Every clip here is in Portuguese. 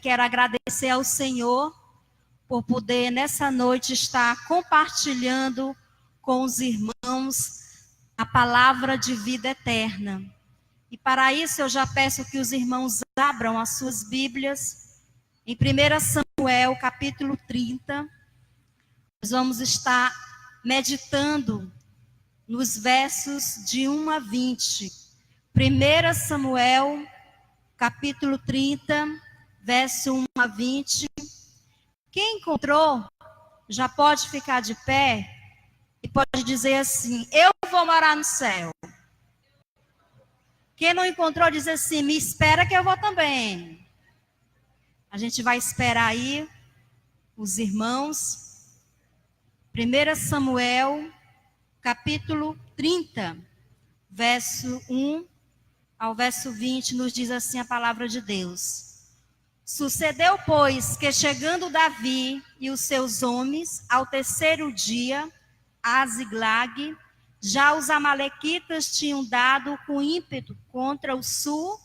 quero agradecer ao Senhor por poder, nessa noite, estar compartilhando com os irmãos a palavra de vida eterna. E para isso eu já peço que os irmãos abram as suas Bíblias em 1 Samuel, capítulo 30. Nós vamos estar meditando nos versos de 1 a 20. 1 Samuel, capítulo 30, verso 1 a 20. Quem encontrou, já pode ficar de pé e pode dizer assim: eu vou morar no céu. Quem não encontrou, diz assim: me espera que eu vou também. A gente vai esperar aí os irmãos. 1 Samuel, capítulo 30, verso 1 ao verso 20, nos diz assim a palavra de Deus. Sucedeu, pois, que chegando Davi e os seus homens ao terceiro dia a Ziglag, já os amalequitas tinham dado com ímpeto contra o sul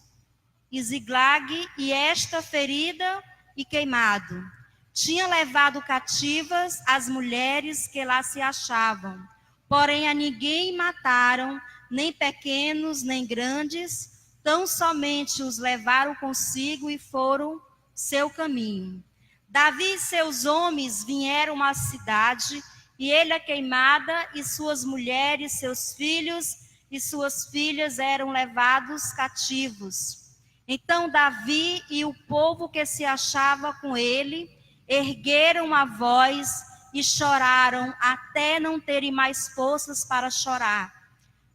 e Ziglag, e esta ferida e queimado. Tinha levado cativas as mulheres que lá se achavam, porém a ninguém mataram, nem pequenos, nem grandes, tão somente os levaram consigo e foram seu caminho. Davi e seus homens vieram à cidade, e ele a queimada, e suas mulheres, seus filhos e suas filhas eram levados cativos. Então Davi e o povo que se achava com ele ergueram a voz e choraram até não terem mais forças para chorar.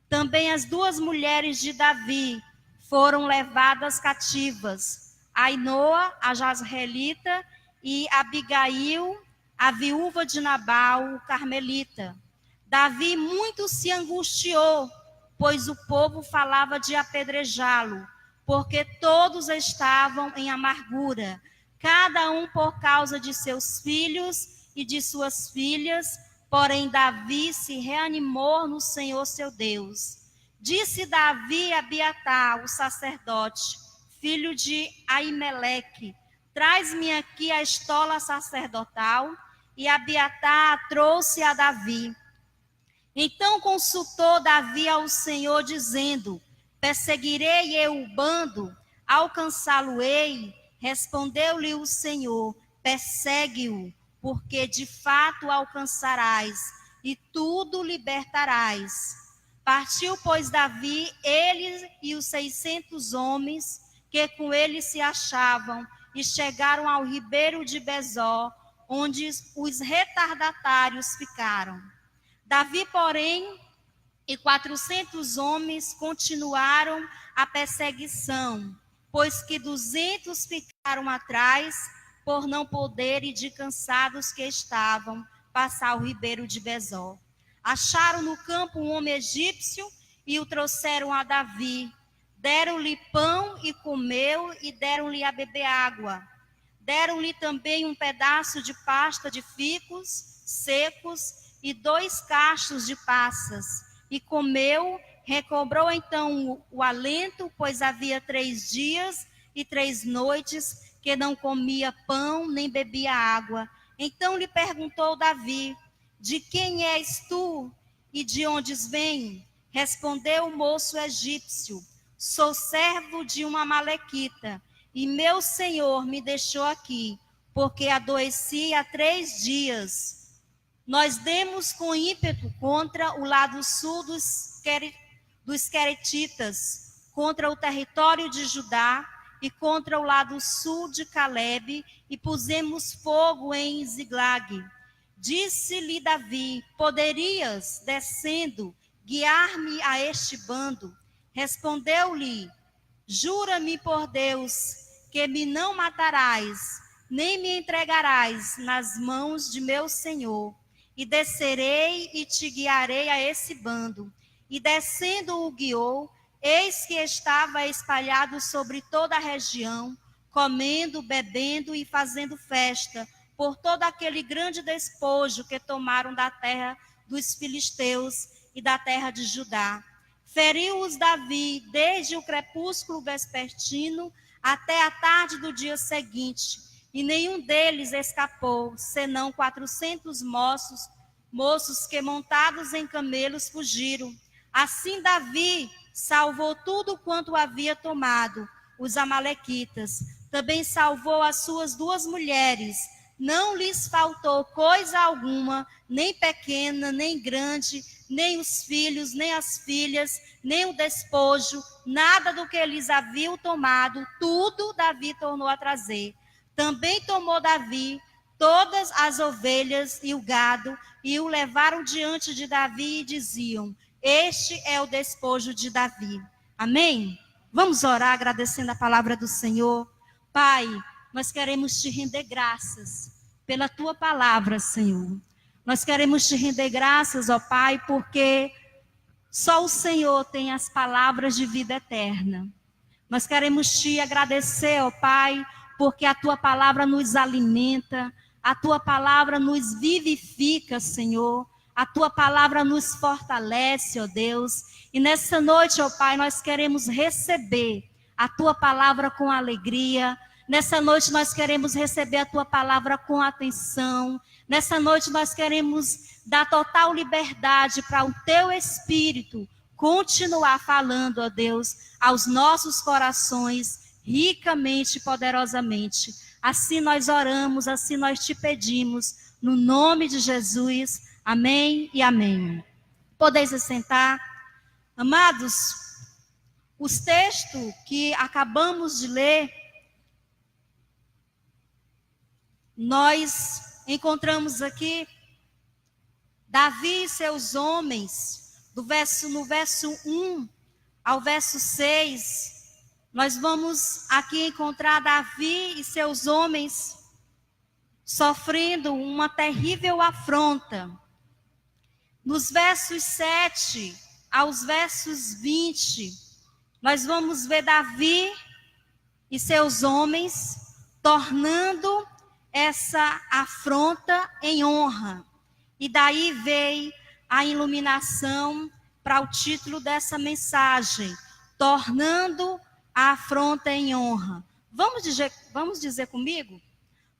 Também as duas mulheres de Davi foram levadas cativas, Ainoa, a Jazreelita, e Abigail, a viúva de Nabal, o carmelita. Davi muito se angustiou, pois o povo falava de apedrejá-lo, porque todos estavam em amargura, cada um por causa de seus filhos e de suas filhas, porém Davi se reanimou no Senhor seu Deus. Disse Davi a Abiatar, o sacerdote, filho de Aimeleque: traz-me aqui a estola sacerdotal. E Abiatar a trouxe a Davi. Então consultou Davi ao Senhor, dizendo: perseguirei eu o bando, alcançá-lo-ei? Respondeu-lhe o Senhor: persegue-o, porque de fato alcançarás, e tudo libertarás. Partiu, pois, Davi, ele e os 600 homens que com ele se achavam, e chegaram ao ribeiro de Besor, onde os retardatários ficaram. Davi, porém, e 400 homens continuaram a perseguição, pois que 200 ficaram atrás, por não poderem, de cansados que estavam, passar o ribeiro de Besor. Acharam no campo um homem egípcio e o trouxeram a Davi. Deram-lhe pão e comeu, e deram-lhe a beber água. Deram-lhe também um pedaço de pasta de figos secos e 2 cachos de passas. E comeu, recobrou então o alento, pois havia 3 dias e 3 noites que não comia pão nem bebia água. Então lhe perguntou Davi: de quem és tu e de onde vem? Respondeu o moço egípcio: sou servo de uma amalequita, e meu senhor me deixou aqui, porque adoeci há 3 dias. Nós demos com ímpeto contra o lado sul dos Queretitas, contra o território de Judá e contra o lado sul de Calebe, e pusemos fogo em Ziglag. Disse-lhe Davi: poderias, descendo, guiar-me a este bando? Respondeu-lhe: jura-me por Deus que me não matarás, nem me entregarás nas mãos de meu senhor, e descerei e te guiarei a esse bando. E descendo o guiou, eis que estava espalhado sobre toda a região, comendo, bebendo e fazendo festa, por todo aquele grande despojo que tomaram da terra dos filisteus e da terra de Judá. Feriu-os Davi desde o crepúsculo vespertino até a tarde do dia seguinte, e nenhum deles escapou, senão 400 moços que montados em camelos fugiram. Assim Davi salvou tudo quanto havia tomado, os amalequitas. Também salvou as suas 2 mulheres. Não lhes faltou coisa alguma, nem pequena, nem grande, nem os filhos, nem as filhas, nem o despojo, nada do que eles haviam tomado, tudo Davi tornou a trazer. Também tomou Davi todas as ovelhas e o gado, e o levaram diante de Davi e diziam: este é o despojo de Davi. Amém? Vamos orar agradecendo a palavra do Senhor. Pai, nós queremos te render graças pela tua palavra, Senhor. Nós queremos te render graças, ó Pai, porque só o Senhor tem as palavras de vida eterna. Nós queremos te agradecer, ó Pai, porque a tua palavra nos alimenta, a tua palavra nos vivifica, Senhor. A tua palavra nos fortalece, ó Deus. E nessa noite, ó Pai, nós queremos receber a tua palavra com alegria. Nessa noite nós queremos receber a tua palavra com atenção. Nessa noite nós queremos dar total liberdade para o teu Espírito continuar falando, ó Deus, aos nossos corações, ricamente e poderosamente. Assim nós oramos, assim nós te pedimos, no nome de Jesus. Amém e amém. Podeis assentar. Amados, os textos que acabamos de ler, nós encontramos aqui Davi e seus homens, no verso 1 ao verso 6, nós vamos aqui encontrar Davi e seus homens sofrendo uma terrível afronta. Nos versos 7 aos versos 20, nós vamos ver Davi e seus homens tornando essa afronta em honra. E daí veio a iluminação para o título dessa mensagem, tornando a afronta em honra. Vamos dizer comigo?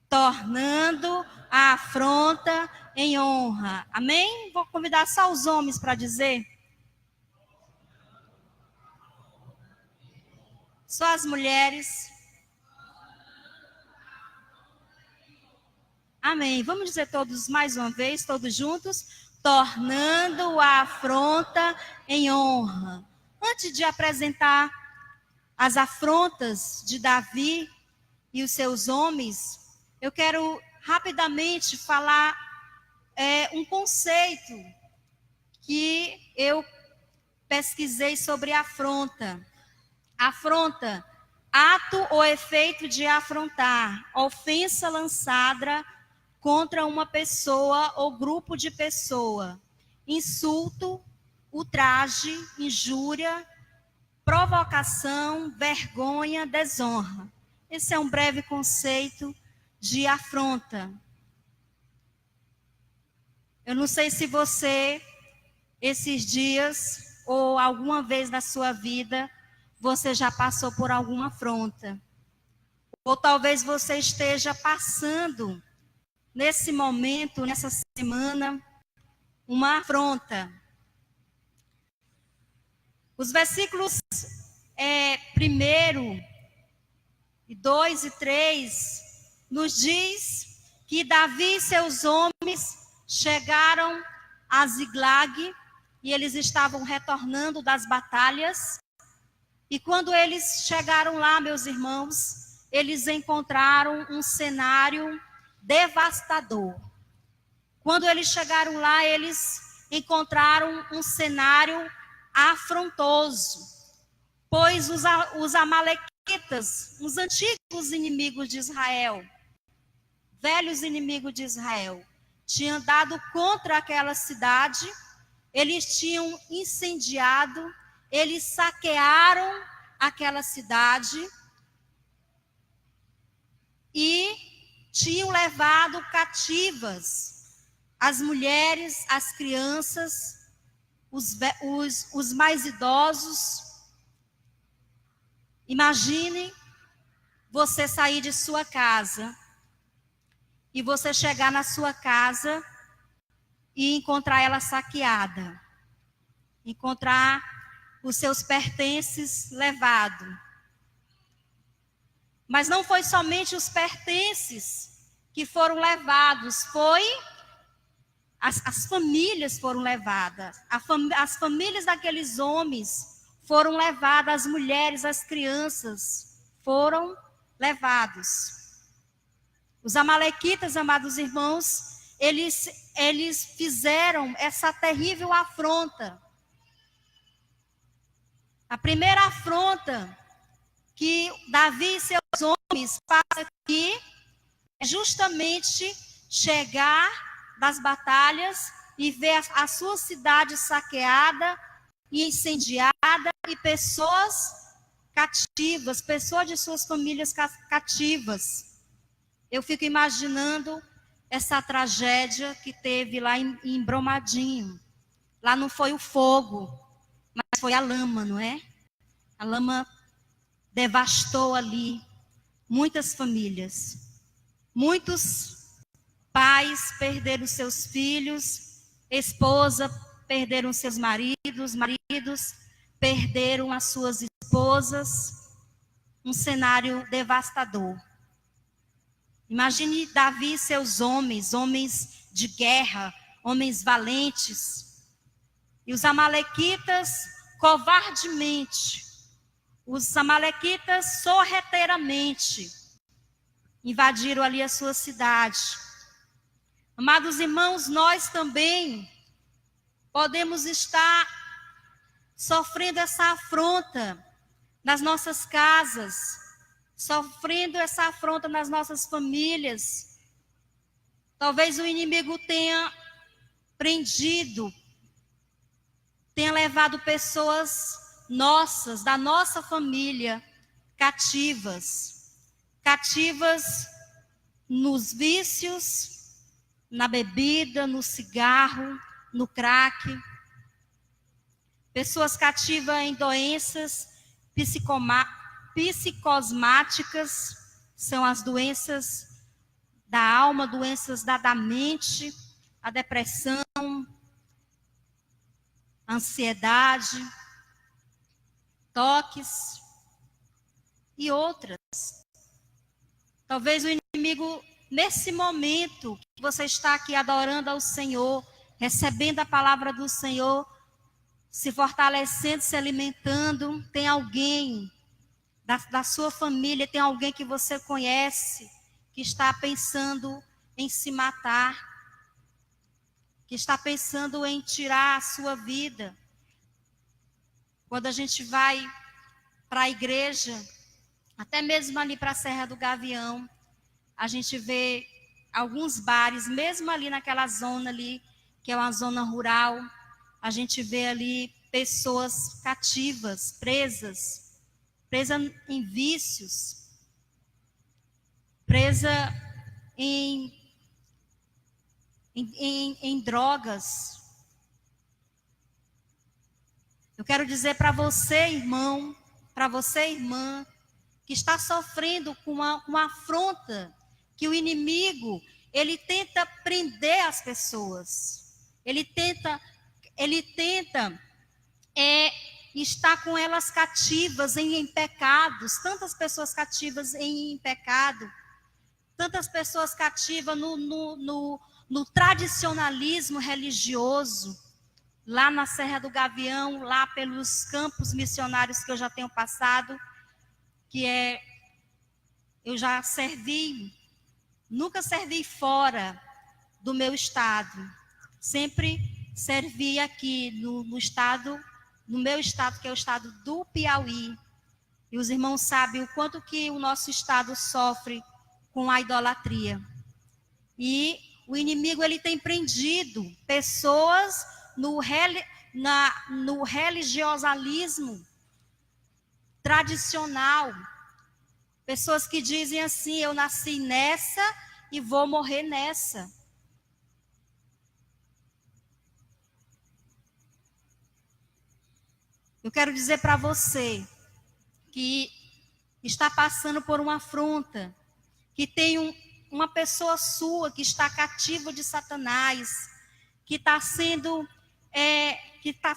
Tornando a afronta em honra. Amém? Vou convidar só os homens para dizer. Só as mulheres. Amém. Vamos dizer todos mais uma vez, todos juntos. Tornando a afronta em honra. Antes de apresentar as afrontas de Davi e os seus homens, eu quero rapidamente falar um conceito que eu pesquisei sobre afronta. Afronta, ato ou efeito de afrontar, ofensa lançada contra uma pessoa ou grupo de pessoa, insulto, ultraje, injúria, provocação, vergonha, desonra. Esse é um breve conceito de afronta. Eu não sei se você, esses dias, ou alguma vez na sua vida, você já passou por alguma afronta. Ou talvez você esteja passando, nesse momento, nessa semana, uma afronta. Os versículos 1, 2 e 3 nos diz que Davi e seus homens chegaram a Ziglag e eles estavam retornando das batalhas. E quando eles chegaram lá, meus irmãos, eles encontraram um cenário devastador. Quando eles chegaram lá, eles encontraram um cenário afrontoso, pois os amalequitas, os antigos inimigos de Israel, velhos inimigos de Israel, tinham andado contra aquela cidade, eles tinham incendiado, eles saquearam aquela cidade e tinham levado cativas as mulheres, as crianças, os mais idosos. Imagine você sair de sua casa e você chegar na sua casa e encontrar ela saqueada, encontrar os seus pertences levados. Mas não foi somente os pertences que foram levados, foi as famílias foram levadas. As famílias daqueles homens foram levadas, as mulheres, as crianças foram levados. Os amalequitas, amados irmãos, eles fizeram essa terrível afronta. A primeira afronta que Davi e seus homens passam aqui é justamente chegar das batalhas e ver a sua cidade saqueada e incendiada e pessoas cativas, pessoas de suas famílias cativas. Eu fico imaginando essa tragédia que teve lá em Brumadinho. Lá não foi o fogo, mas foi a lama, não é? A lama devastou ali muitas famílias. Muitos pais perderam seus filhos, esposa perderam seus maridos, maridos perderam as suas esposas. Um cenário devastador. Imagine Davi e seus homens, homens de guerra, homens valentes. E os amalequitas, covardemente, os amalequitas sorrateiramente invadiram ali a sua cidade. Amados irmãos, nós também podemos estar sofrendo essa afronta nas nossas casas, sofrendo essa afronta nas nossas famílias. Talvez o inimigo tenha prendido, tenha levado pessoas nossas, da nossa família, cativas nos vícios, na bebida, no cigarro, no crack. Pessoas cativas em doenças psicosmáticas, são as doenças da alma, doenças da mente, a depressão, a ansiedade, toques e outras. Talvez o inimigo, nesse momento que você está aqui adorando ao Senhor, recebendo a palavra do Senhor, se fortalecendo, se alimentando, tem alguém da sua família, tem alguém que você conhece, que está pensando em se matar, que está pensando em tirar a sua vida. Quando a gente vai para a igreja, até mesmo ali para a Serra do Gavião, a gente vê alguns bares, mesmo ali naquela zona ali, que é uma zona rural, a gente vê ali pessoas cativas, presas em vícios, presa em drogas. Eu quero dizer para você, irmão, para você, irmã, que está sofrendo com uma afronta, que o inimigo, ele tenta prender as pessoas. Ele tenta estar com elas cativas em pecados, tantas pessoas cativas em pecado, tantas pessoas cativas no tradicionalismo religioso, lá na Serra do Gavião, lá pelos campos missionários que eu já tenho passado, eu já servi, nunca servi fora do meu estado, sempre servi aqui no meu estado, que é o estado do Piauí. E os irmãos sabem o quanto que o nosso estado sofre com a idolatria. E o inimigo, ele tem prendido pessoas no religiosalismo tradicional. Pessoas que dizem assim: eu nasci nessa e vou morrer nessa. Eu quero dizer para você que está passando por uma afronta, que tem uma pessoa sua que está cativa de Satanás, que está sendo,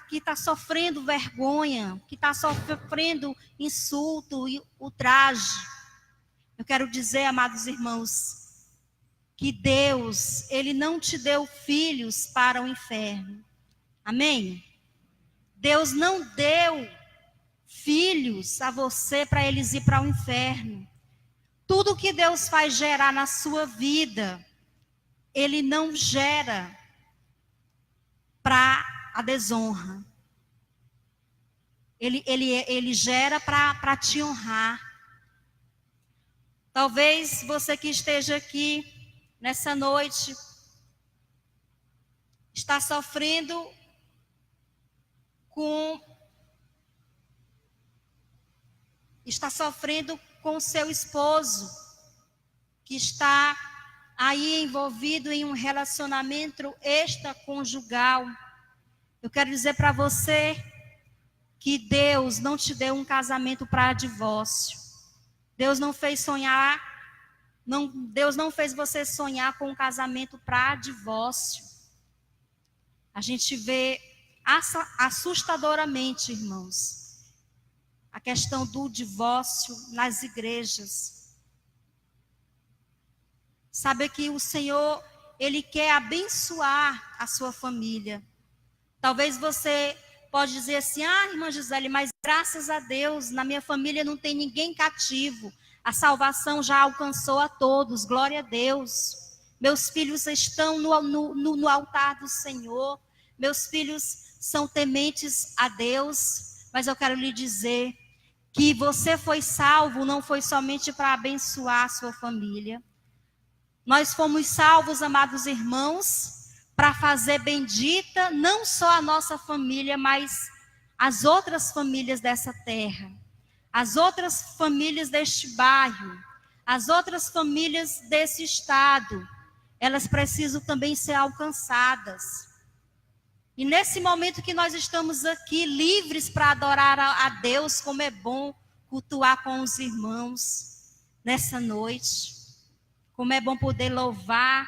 que tá sofrendo vergonha, que está sofrendo insulto e ultraje. Eu quero dizer, amados irmãos, que Deus, Ele não te deu filhos para o inferno. Amém? Deus não deu filhos a você para eles ir para o inferno. Tudo que Deus faz gerar na sua vida, Ele não gera para a desonra. Ele gera para te honrar. Talvez você que esteja aqui nessa noite está sofrendo com seu esposo, que está aí envolvido em um relacionamento extraconjugal. Eu quero dizer para você que Deus não te deu um casamento para divórcio. Deus não fez você sonhar com um casamento para divórcio. A gente vê assustadoramente, irmãos, a questão do divórcio nas igrejas. Sabe que o Senhor, Ele quer abençoar a sua família. Talvez você pode dizer assim, irmã Gisele, mas graças a Deus, na minha família não tem ninguém cativo. A salvação já alcançou a todos, glória a Deus. Meus filhos estão no altar do Senhor. Meus filhos são tementes a Deus. Mas eu quero lhe dizer que você foi salvo, não foi somente para abençoar a sua família. Nós fomos salvos, amados irmãos, para fazer bendita não só a nossa família, mas as outras famílias dessa terra, as outras famílias deste bairro, as outras famílias desse estado. Elas precisam também ser alcançadas. E nesse momento que nós estamos aqui livres para adorar a Deus, como é bom cultuar com os irmãos nessa noite. Como é bom poder louvar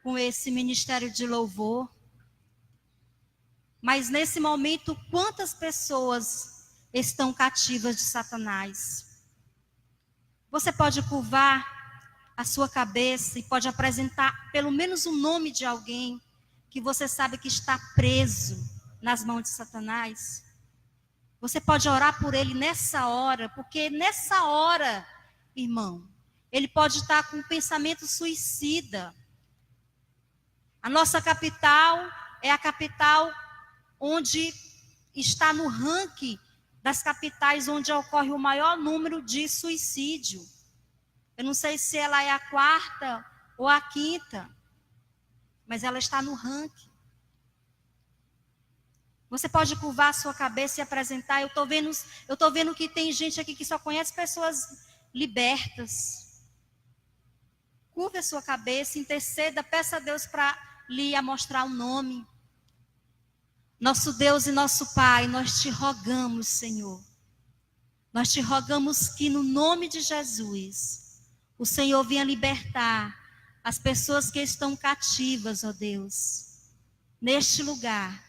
com esse ministério de louvor. Mas nesse momento, quantas pessoas estão cativas de Satanás? Você pode curvar a sua cabeça e pode apresentar pelo menos o nome de alguém que você sabe que está preso nas mãos de Satanás. Você pode orar por ele nessa hora, porque nessa hora, irmão, ele pode estar com um pensamento suicida. A nossa capital é a capital onde está no ranking das capitais onde ocorre o maior número de suicídio. Eu não sei se ela é a 4ª ou a 5ª, mas ela está no ranking. Você pode curvar a sua cabeça e apresentar. Eu tô vendo que tem gente aqui que só conhece pessoas libertas. Curva a sua cabeça, interceda, peça a Deus para lhe mostrar o nome. Nosso Deus e nosso Pai, nós te rogamos, Senhor. Nós te rogamos que no nome de Jesus, o Senhor venha libertar as pessoas que estão cativas, ó Deus, neste lugar.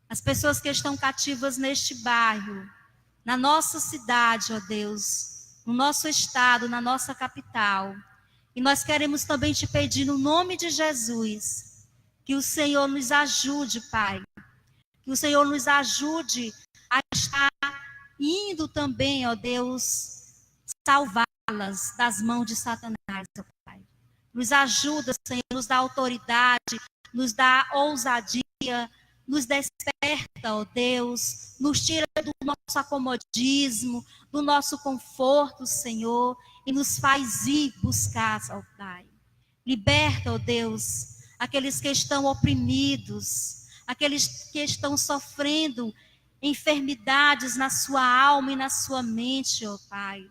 As pessoas que estão cativas neste bairro, na nossa cidade, ó Deus, no nosso estado, na nossa capital. E nós queremos também te pedir no nome de Jesus, que o Senhor nos ajude, Pai. Que o Senhor nos ajude a estar indo também, ó Deus, salvá-las das mãos de Satanás, ó Pai. Nos ajuda, Senhor, nos dá autoridade, nos dá ousadia, nos desperta, ó Deus, nos tira do nosso acomodismo, do nosso conforto, Senhor, e nos faz ir buscar, ó Pai. Liberta, ó Deus, aqueles que estão oprimidos, aqueles que estão sofrendo enfermidades na sua alma e na sua mente, ó Pai.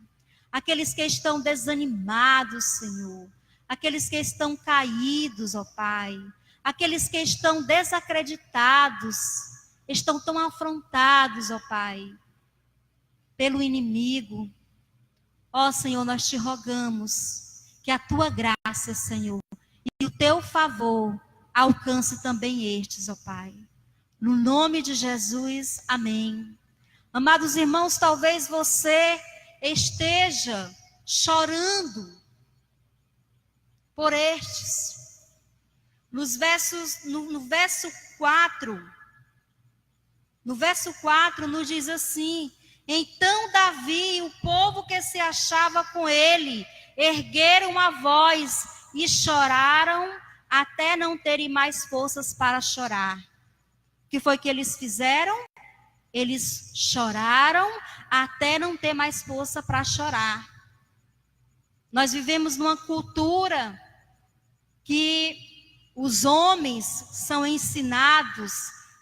Aqueles que estão desanimados, Senhor. Aqueles que estão caídos, ó Pai. Aqueles que estão desacreditados, estão tão afrontados, ó Pai, pelo inimigo. Ó Senhor, nós te rogamos que a tua graça, Senhor, e o teu favor alcance também estes, ó Pai. No nome de Jesus, amém. Amados irmãos, talvez você esteja chorando por estes. No verso 4, nos diz assim: então Davi e o povo que se achava com ele ergueram a voz e choraram até não terem mais forças para chorar. O que foi que eles fizeram? Eles choraram até não ter mais força para chorar. Nós vivemos numa cultura que os homens são ensinados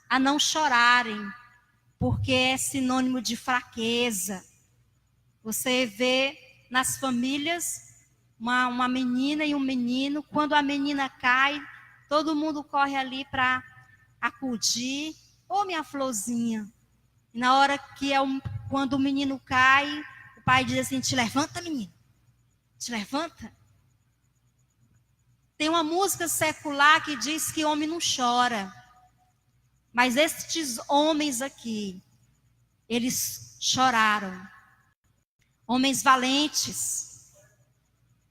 a não chorarem, porque é sinônimo de fraqueza. Você vê nas famílias uma menina e um menino, quando a menina cai, todo mundo corre ali para acudir, ô minha florzinha. E na hora que quando o menino cai, o pai diz assim: te levanta, menino, te levanta. Tem uma música secular que diz que homem não chora. Mas estes homens aqui, eles choraram. Homens valentes.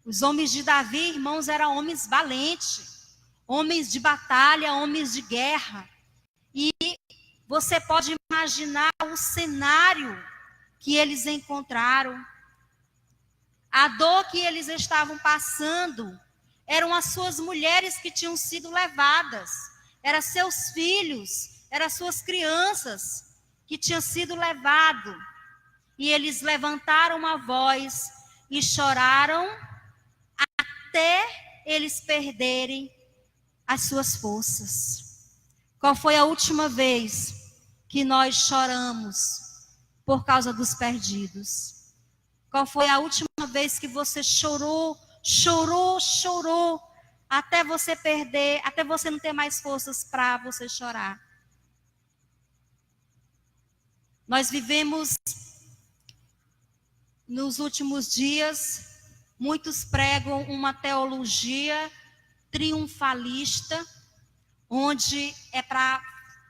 Os homens de Davi, irmãos, eram homens valentes. Homens de batalha, homens de guerra. E você pode imaginar o cenário que eles encontraram. A dor que eles estavam passando eram as suas mulheres que tinham sido levadas. Eram seus filhos, eram suas crianças que tinham sido levados. E eles levantaram a voz e choraram até eles perderem as suas forças. Qual foi a última vez que nós choramos por causa dos perdidos? Qual foi a última vez que você chorou, até você perder, até você não ter mais forças para você chorar? Nós vivemos nos últimos dias, muitos pregam uma teologia triunfalista, onde é para,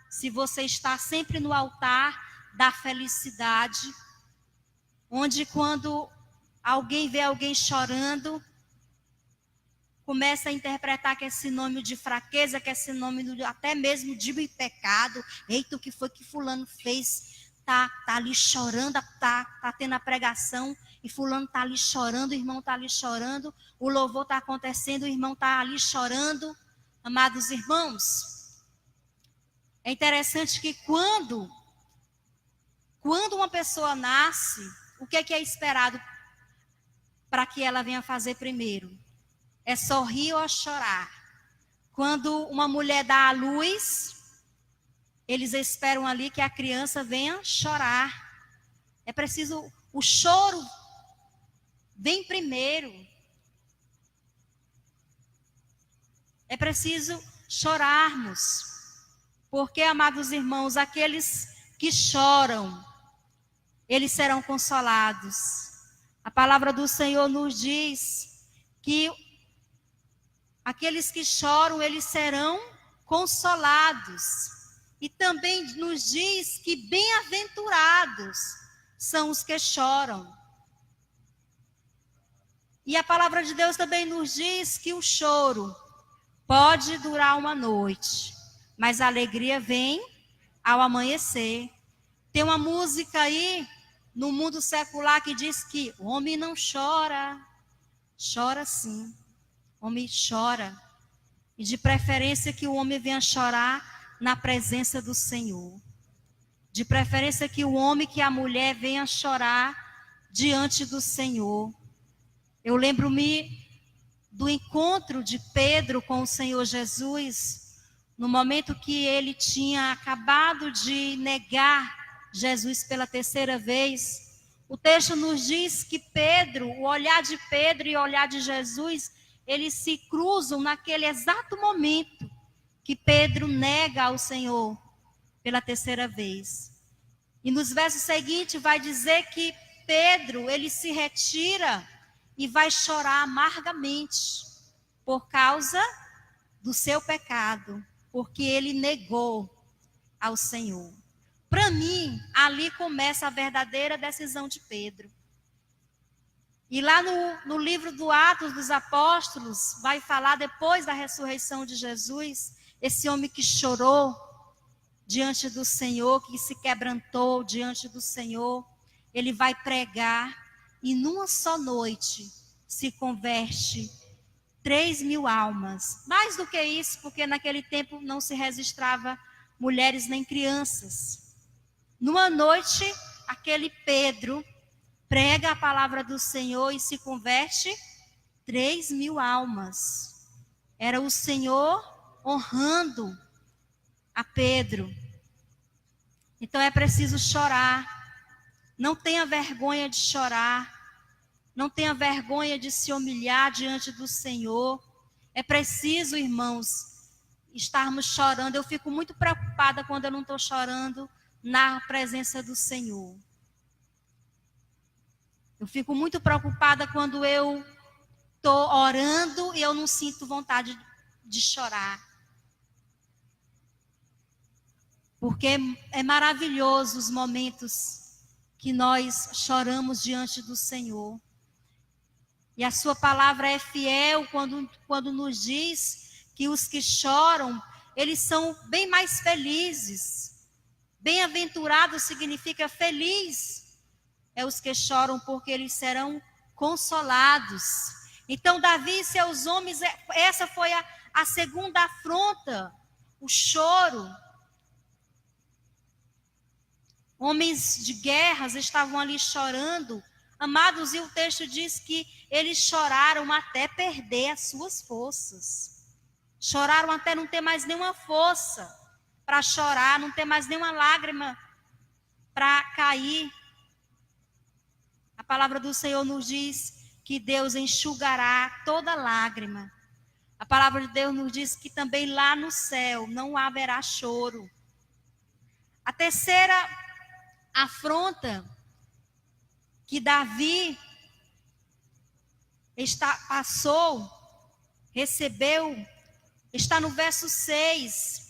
se você está sempre no altar da felicidade, onde quando alguém vê alguém chorando, começa a interpretar que é sinônimo de fraqueza, que é sinônimo até mesmo de pecado. Eita, o que foi que fulano fez? Tá ali chorando, tá tendo a pregação, e fulano tá ali chorando, o irmão tá ali chorando, o louvor tá acontecendo, o irmão tá ali chorando. Amados irmãos, é interessante que quando uma pessoa nasce, o que é esperado para que ela venha fazer primeiro? É sorrir ou chorar. Quando uma mulher dá à luz, eles esperam ali que a criança venha chorar. É preciso, o choro vem primeiro. É preciso chorarmos. Porque, amados irmãos, aqueles que choram, eles serão consolados. A palavra do Senhor nos diz que aqueles que choram, eles serão consolados. E também nos diz que bem-aventurados são os que choram. E a palavra de Deus também nos diz que o choro pode durar uma noite, mas a alegria vem ao amanhecer. Tem uma música aí no mundo secular que diz que o homem não chora. Chora sim, o homem chora. E de preferência que o homem venha chorar na presença do Senhor. De preferência que o homem, que a mulher venha chorar diante do Senhor. Eu lembro-me do encontro de Pedro com o Senhor Jesus, no momento que ele tinha acabado de negar Jesus pela terceira vez. O texto nos diz que Pedro, o olhar de Pedro e o olhar de Jesus, eles se cruzam naquele exato momento que Pedro nega ao Senhor pela terceira vez. E nos versos seguintes vai dizer que Pedro, ele se retira e vai chorar amargamente por causa do seu pecado, porque ele negou ao Senhor. Para mim, ali começa a verdadeira decisão de Pedro. E lá no livro do Atos dos Apóstolos, vai falar depois da ressurreição de Jesus, esse homem que chorou diante do Senhor, que se quebrantou diante do Senhor, ele vai pregar e numa só noite se converte 3.000 almas. Mais do que isso, porque naquele tempo não se registrava mulheres nem crianças. Numa noite, aquele Pedro prega a palavra do Senhor e se converte 3.000 almas. Era o Senhor honrando a Pedro. Então é preciso chorar. Não tenha vergonha de chorar. Não tenha vergonha de se humilhar diante do Senhor. É preciso, irmãos, estarmos chorando. Eu fico muito preocupada quando eu não estou chorando na presença do Senhor. Eu fico muito preocupada quando eu estou orando e eu não sinto vontade de chorar. Porque é maravilhoso os momentos que nós choramos diante do Senhor. E a sua palavra é fiel quando nos diz que os que choram, eles são bem mais felizes. Bem-aventurado significa feliz. É os que choram porque eles serão consolados. Então Davi e seus homens, essa foi a segunda afronta, o choro. Homens de guerras estavam ali chorando. Amados, e o texto diz que eles choraram até perder as suas forças. Choraram até não ter mais nenhuma força para chorar, não ter mais nenhuma lágrima para cair. A palavra do Senhor nos diz que Deus enxugará toda lágrima. A palavra de Deus nos diz que também lá no céu não haverá choro. A terceira afronta que Davi recebeu, está no verso 6.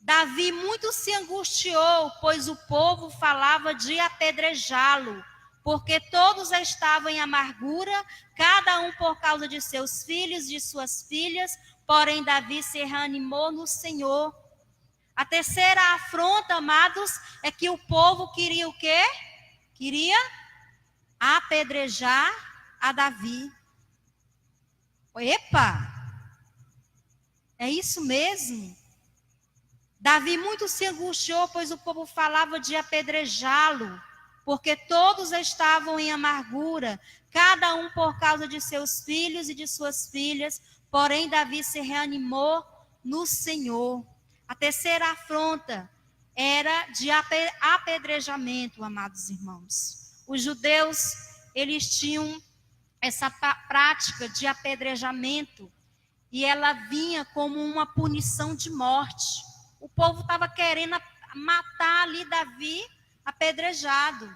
Davi muito se angustiou, pois o povo falava de apedrejá-lo, porque todos estavam em amargura, cada um por causa de seus filhos e de suas filhas, porém Davi se reanimou no Senhor. A terceira afronta, amados, é que o povo queria o quê? Queria apedrejar a Davi. Epa! É isso mesmo? Davi muito se angustiou, pois o povo falava de apedrejá-lo, porque todos estavam em amargura, cada um por causa de seus filhos e de suas filhas, porém Davi se reanimou no Senhor. A terceira afronta era de apedrejamento, amados irmãos. Os judeus, eles tinham essa prática de apedrejamento, e ela vinha como uma punição de morte. O povo estava querendo matar ali Davi apedrejado.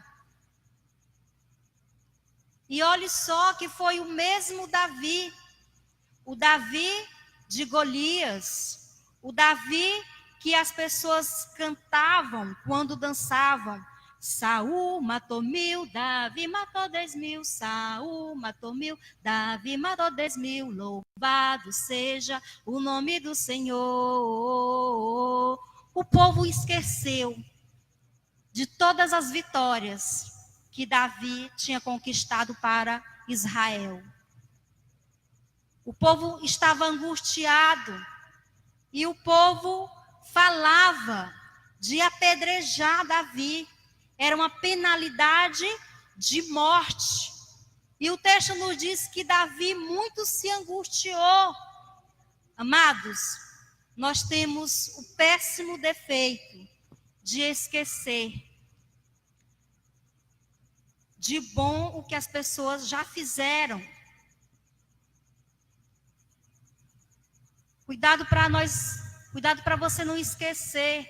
E olhe só que foi o mesmo Davi, o Davi de Golias, o Davi que as pessoas cantavam quando dançavam. Saul matou 1000, Davi matou 10.000. Saul matou 1000, Davi matou 10.000. Louvado seja o nome do Senhor. O povo esqueceu de todas as vitórias que Davi tinha conquistado para Israel. O povo estava angustiado e o povo falava de apedrejar Davi. Era uma penalidade de morte. E o texto nos diz que Davi muito se angustiou. Amados, nós temos o péssimo defeito de esquecer de bom o que as pessoas já fizeram. Cuidado para você não esquecer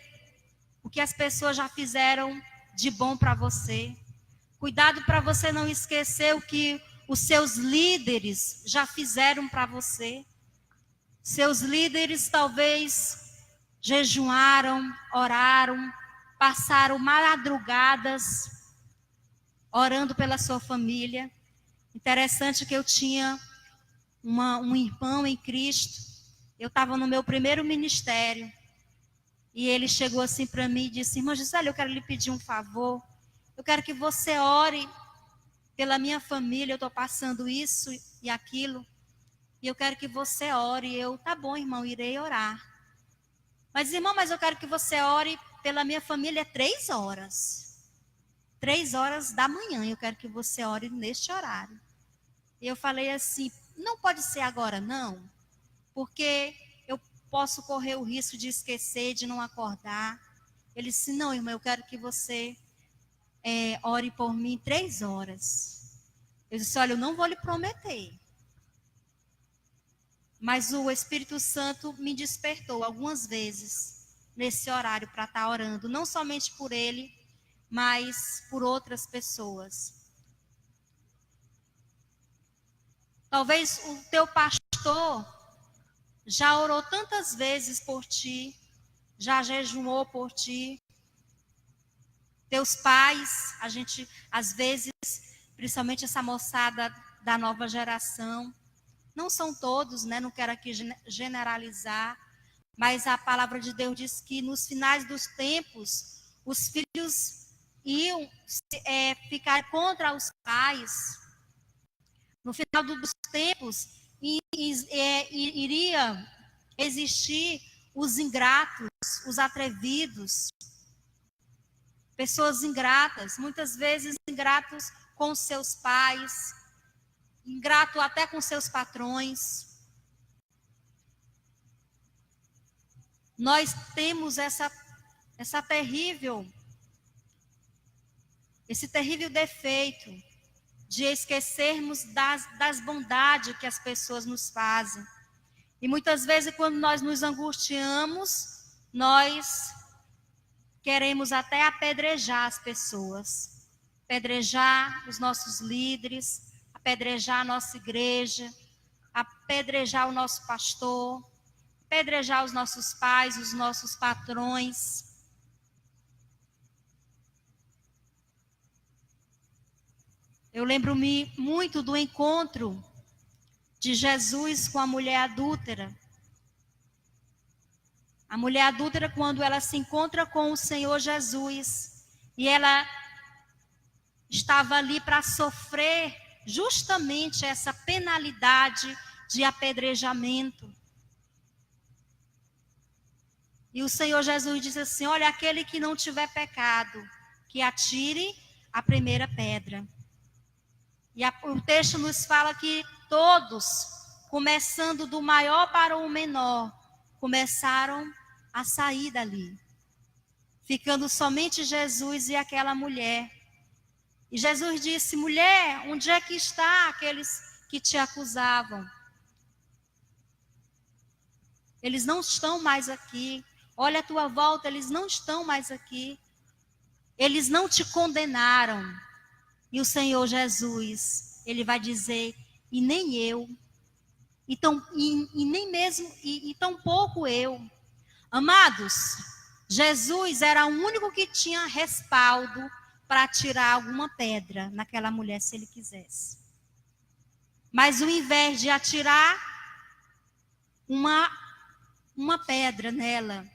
o que as pessoas já fizeram de bom para você. Cuidado para você não esquecer o que os seus líderes já fizeram para você. Seus líderes talvez jejuaram, oraram, passaram madrugadas orando pela sua família. Interessante que eu tinha um irmão em Cristo. Eu estava no meu primeiro ministério. E ele chegou assim para mim e disse: irmã Gisele, eu quero lhe pedir um favor. Eu quero que você ore pela minha família. Eu estou passando isso e aquilo. E eu quero que você ore. E eu, tá bom, irmão, irei orar. Mas, irmão, eu quero que você ore pela minha família 3 horas. 3 horas da manhã. Eu quero que você ore neste horário. E eu falei assim: não pode ser agora, não. Porque eu posso correr o risco de esquecer, de não acordar. Ele disse: não, irmã, eu quero que você ore por mim 3 horas. Eu disse: olha, eu não vou lhe prometer. Mas o Espírito Santo me despertou algumas vezes nesse horário para estar orando. Não somente por ele, mas por outras pessoas. Talvez o teu pastor já orou tantas vezes por ti, já jejuou por ti. Teus pais, a gente, às vezes, principalmente essa moçada da nova geração, não são todos, né? Não quero aqui generalizar, mas a palavra de Deus diz que nos finais dos tempos, os filhos iam ficar contra os pais. No final dos tempos, iria existir os ingratos, os atrevidos, pessoas ingratas, muitas vezes ingratos com seus pais, ingrato até com seus patrões. Nós temos esse terrível defeito de esquecermos das bondades que as pessoas nos fazem. E muitas vezes, quando nós nos angustiamos, nós queremos até apedrejar as pessoas, apedrejar os nossos líderes, apedrejar a nossa igreja, apedrejar o nosso pastor, apedrejar os nossos pais, os nossos patrões. Eu lembro-me muito do encontro de Jesus com a mulher adúltera. A mulher adúltera, quando ela se encontra com o Senhor Jesus, e ela estava ali para sofrer justamente essa penalidade de apedrejamento. E o Senhor Jesus disse assim: olha, aquele que não tiver pecado, que atire a primeira pedra. E o texto nos fala que todos, começando do maior para o menor, começaram a sair dali, ficando somente Jesus e aquela mulher. E Jesus disse: mulher, onde é que estão aqueles que te acusavam? Eles não estão mais aqui. Olha a tua volta, eles não estão mais aqui. Eles não te condenaram. E o Senhor Jesus, ele vai dizer: e nem eu, e nem mesmo, e tão pouco eu. Amados, Jesus era o único que tinha respaldo para tirar alguma pedra naquela mulher, se ele quisesse. Mas ao invés de atirar uma pedra nela,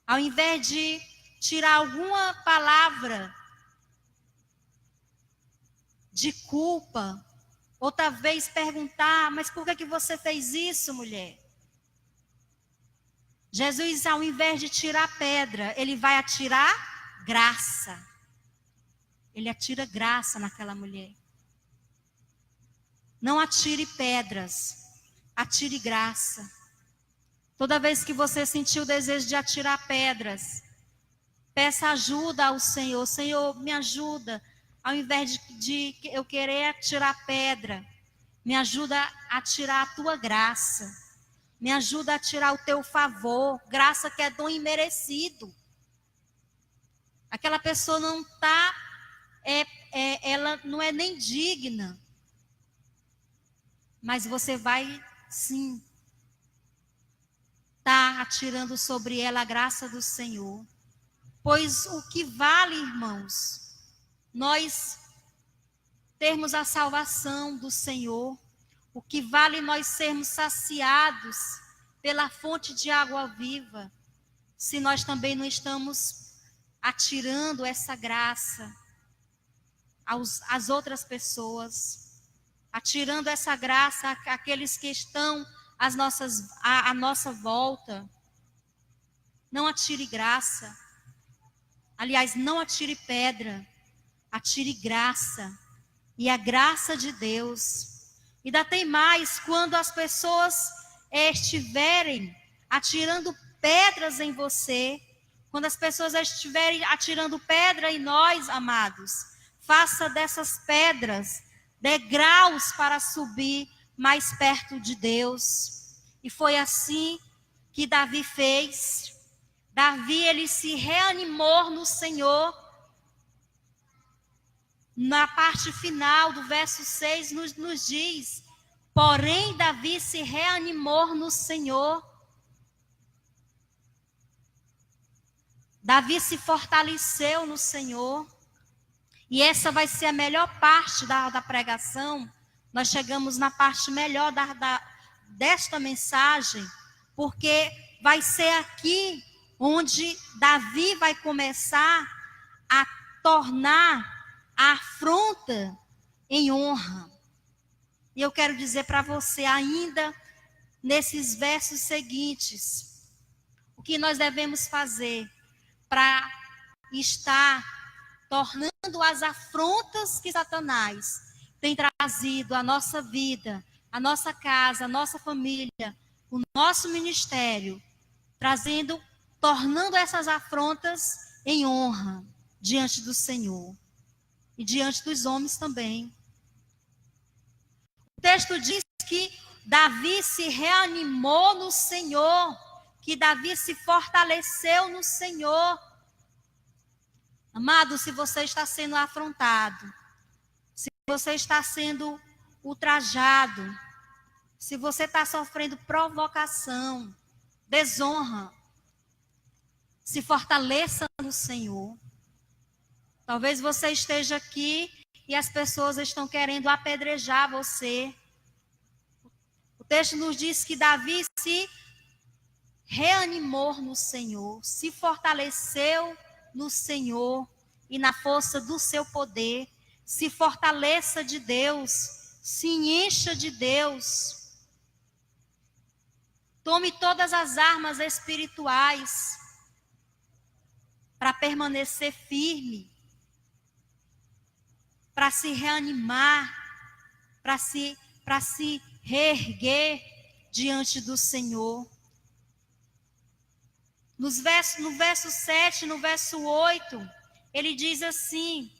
ao invés de tirar alguma palavra de culpa, ou talvez perguntar: mas por que você fez isso, mulher? Jesus, ao invés de tirar pedra, ele vai atirar graça. Ele atira graça naquela mulher. Não atire pedras, atire graça. Toda vez que você sentir o desejo de atirar pedras, peça ajuda ao Senhor. Senhor, me ajuda. Ao invés de eu querer atirar pedra, me ajuda a tirar a tua graça. Me ajuda a tirar o teu favor. Graça que é dom imerecido. Aquela pessoa não está ela não é nem digna, mas você vai sim estar atirando sobre ela a graça do Senhor. Pois o que vale, irmãos, nós termos a salvação do Senhor, o que vale nós sermos saciados pela fonte de água viva, se nós também não estamos atirando essa graça às outras pessoas, atirando essa graça àqueles que estão à nossa volta. Não atire graça. Aliás, não atire pedra, atire graça. E a graça de Deus. E ainda tem mais, quando as pessoas estiverem atirando pedras em você, quando as pessoas estiverem atirando pedra em nós, amados, faça dessas pedras degraus para subir mais perto de Deus. E foi assim que Davi fez. Davi, ele se reanimou no Senhor. Na parte final do verso 6 nos diz: porém Davi se reanimou no Senhor. Davi se fortaleceu no Senhor. E essa vai ser a melhor parte da pregação. Nós chegamos na parte melhor desta mensagem, porque vai ser aqui onde Davi vai começar a tornar a afronta em honra. E eu quero dizer para você ainda nesses versos seguintes, o que nós devemos fazer para estar tornando as afrontas que Satanás tem trazido à nossa vida, à nossa casa, à nossa família, o nosso ministério, tornando essas afrontas em honra diante do Senhor. E diante dos homens também. O texto diz que Davi se reanimou no Senhor, que Davi se fortaleceu no Senhor. Amado, se você está sendo afrontado, se você está sendo ultrajado, se você está sofrendo provocação, desonra, se fortaleça no Senhor. Talvez você esteja aqui e as pessoas estão querendo apedrejar você. O texto nos diz que Davi se reanimou no Senhor, se fortaleceu no Senhor e na força do seu poder. Se fortaleça de Deus, se encha de Deus. Tome todas as armas espirituais para permanecer firme, para se reanimar, para se reerguer diante do Senhor. No verso 7, no verso 8, ele diz assim,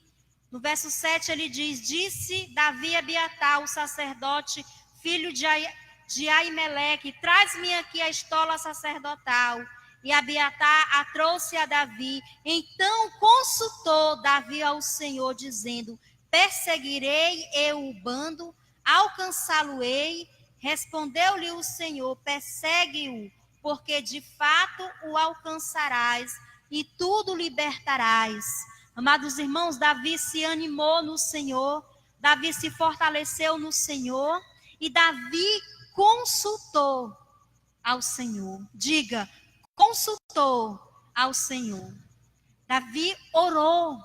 no verso 7 ele diz: disse Davi a Abiatar, o sacerdote, filho de Aimeleque, traz-me aqui a estola sacerdotal. E Abiatar a trouxe a Davi. Então consultou Davi ao Senhor, dizendo: perseguirei eu o bando, alcançá-lo-ei? Respondeu-lhe o Senhor: persegue-o, porque de fato o alcançarás e tudo libertarás. Amados irmãos, Davi se animou no Senhor, Davi se fortaleceu no Senhor e Davi consultou ao Senhor. Diga, consultou ao Senhor. Davi orou,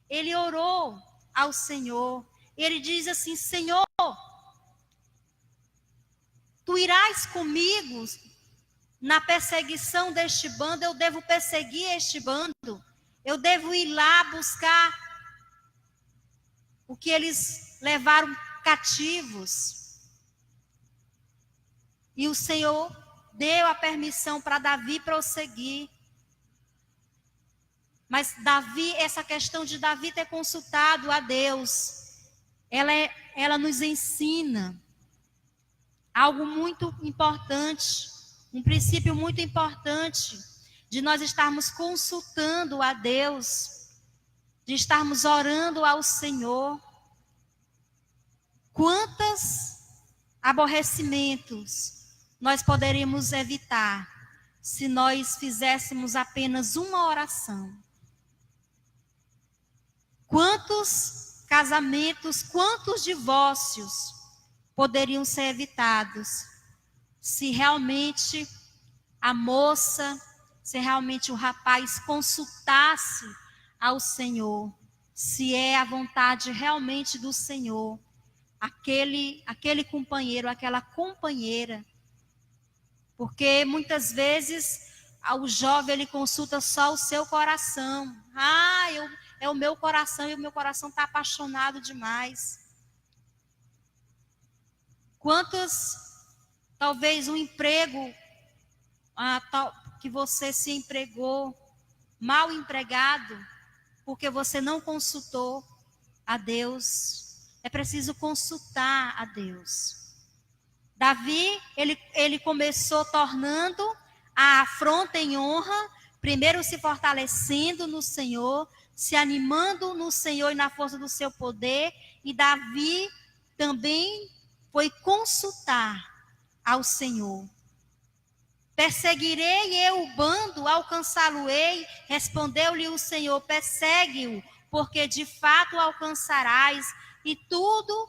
ele orou ao Senhor. Ele diz assim: Senhor, tu irás comigo na perseguição deste bando? Eu devo perseguir este bando? Eu devo ir lá buscar o que eles levaram cativos? E o Senhor deu a permissão para Davi prosseguir. Mas Davi, essa questão de Davi ter consultado a Deus, ela nos ensina algo muito importante, um princípio muito importante, de nós estarmos consultando a Deus. de estarmos orando ao Senhor. Quantos aborrecimentos nós poderíamos evitar se nós fizéssemos apenas uma oração? Quantos casamentos, quantos divórcios poderiam ser evitados se realmente a moça, se realmente o rapaz consultasse ao Senhor, se é a vontade realmente do Senhor, aquele companheiro, aquela companheira. Porque muitas vezes o jovem ele consulta só o seu coração. É o meu coração e o meu coração está apaixonado demais. Quantos, talvez um emprego que você se empregou, mal empregado, porque você não consultou a Deus. É preciso consultar a Deus. Davi, ele começou tornando a afronta em honra, primeiro se fortalecendo no Senhor, se animando no Senhor e na força do seu poder, e Davi também foi consultar ao Senhor. Perseguirei eu o bando, alcançá-lo-ei, respondeu-lhe o Senhor, persegue-o, porque de fato alcançarás, e tudo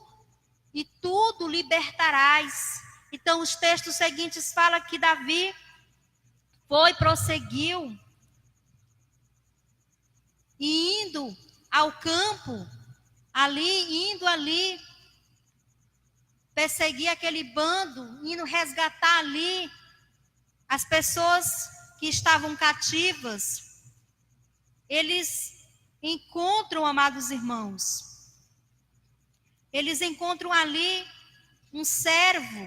libertarás. Então os textos seguintes falam que Davi prosseguiu, e indo ao campo, indo ali, perseguir aquele bando, indo resgatar ali as pessoas que estavam cativas. Eles encontram, amados irmãos, eles encontram ali um servo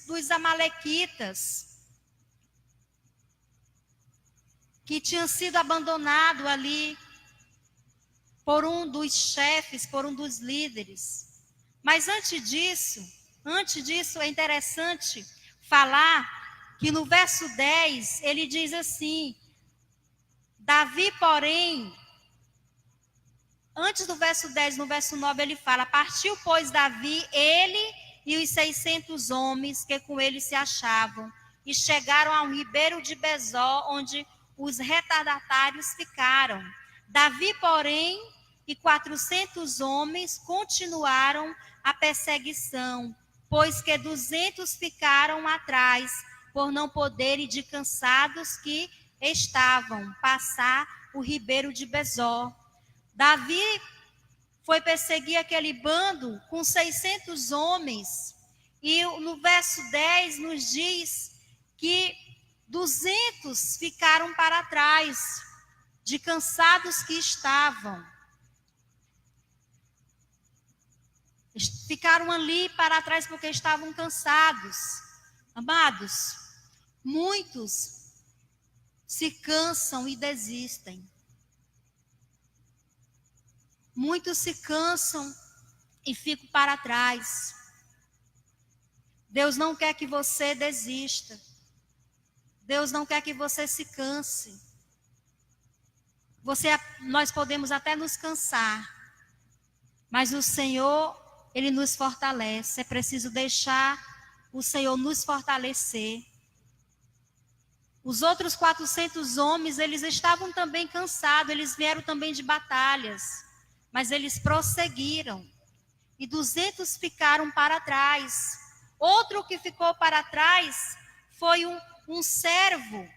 dos amalequitas, que tinha sido abandonado ali por um dos chefes, por um dos líderes. Mas antes disso é interessante falar que no verso 10 ele diz assim: Davi, porém, antes do verso 10, no verso 9 ele fala: partiu, pois, Davi, ele e os 600 homens que com ele se achavam, e chegaram ao ribeiro de Besor, onde os retardatários ficaram. Davi, porém, e 400 homens continuaram a perseguição, pois que 200 ficaram atrás, por não poderem, de cansados que estavam, passar o ribeiro de Besor. Davi foi perseguir aquele bando com 600 homens, e no verso 10 nos diz que 200 ficaram para trás, de cansados que estavam. Ficaram ali para trás porque estavam cansados. Amados, muitos se cansam e desistem. Muitos se cansam e ficam para trás. Deus não quer que você desista. Deus não quer que você se canse. Nós podemos até nos cansar, mas o Senhor, Ele nos fortalece. É preciso deixar o Senhor nos fortalecer. Os outros 400 homens, eles estavam também cansados, eles vieram também de batalhas, mas eles prosseguiram. E 200 ficaram para trás. Outro que ficou para trás foi um servo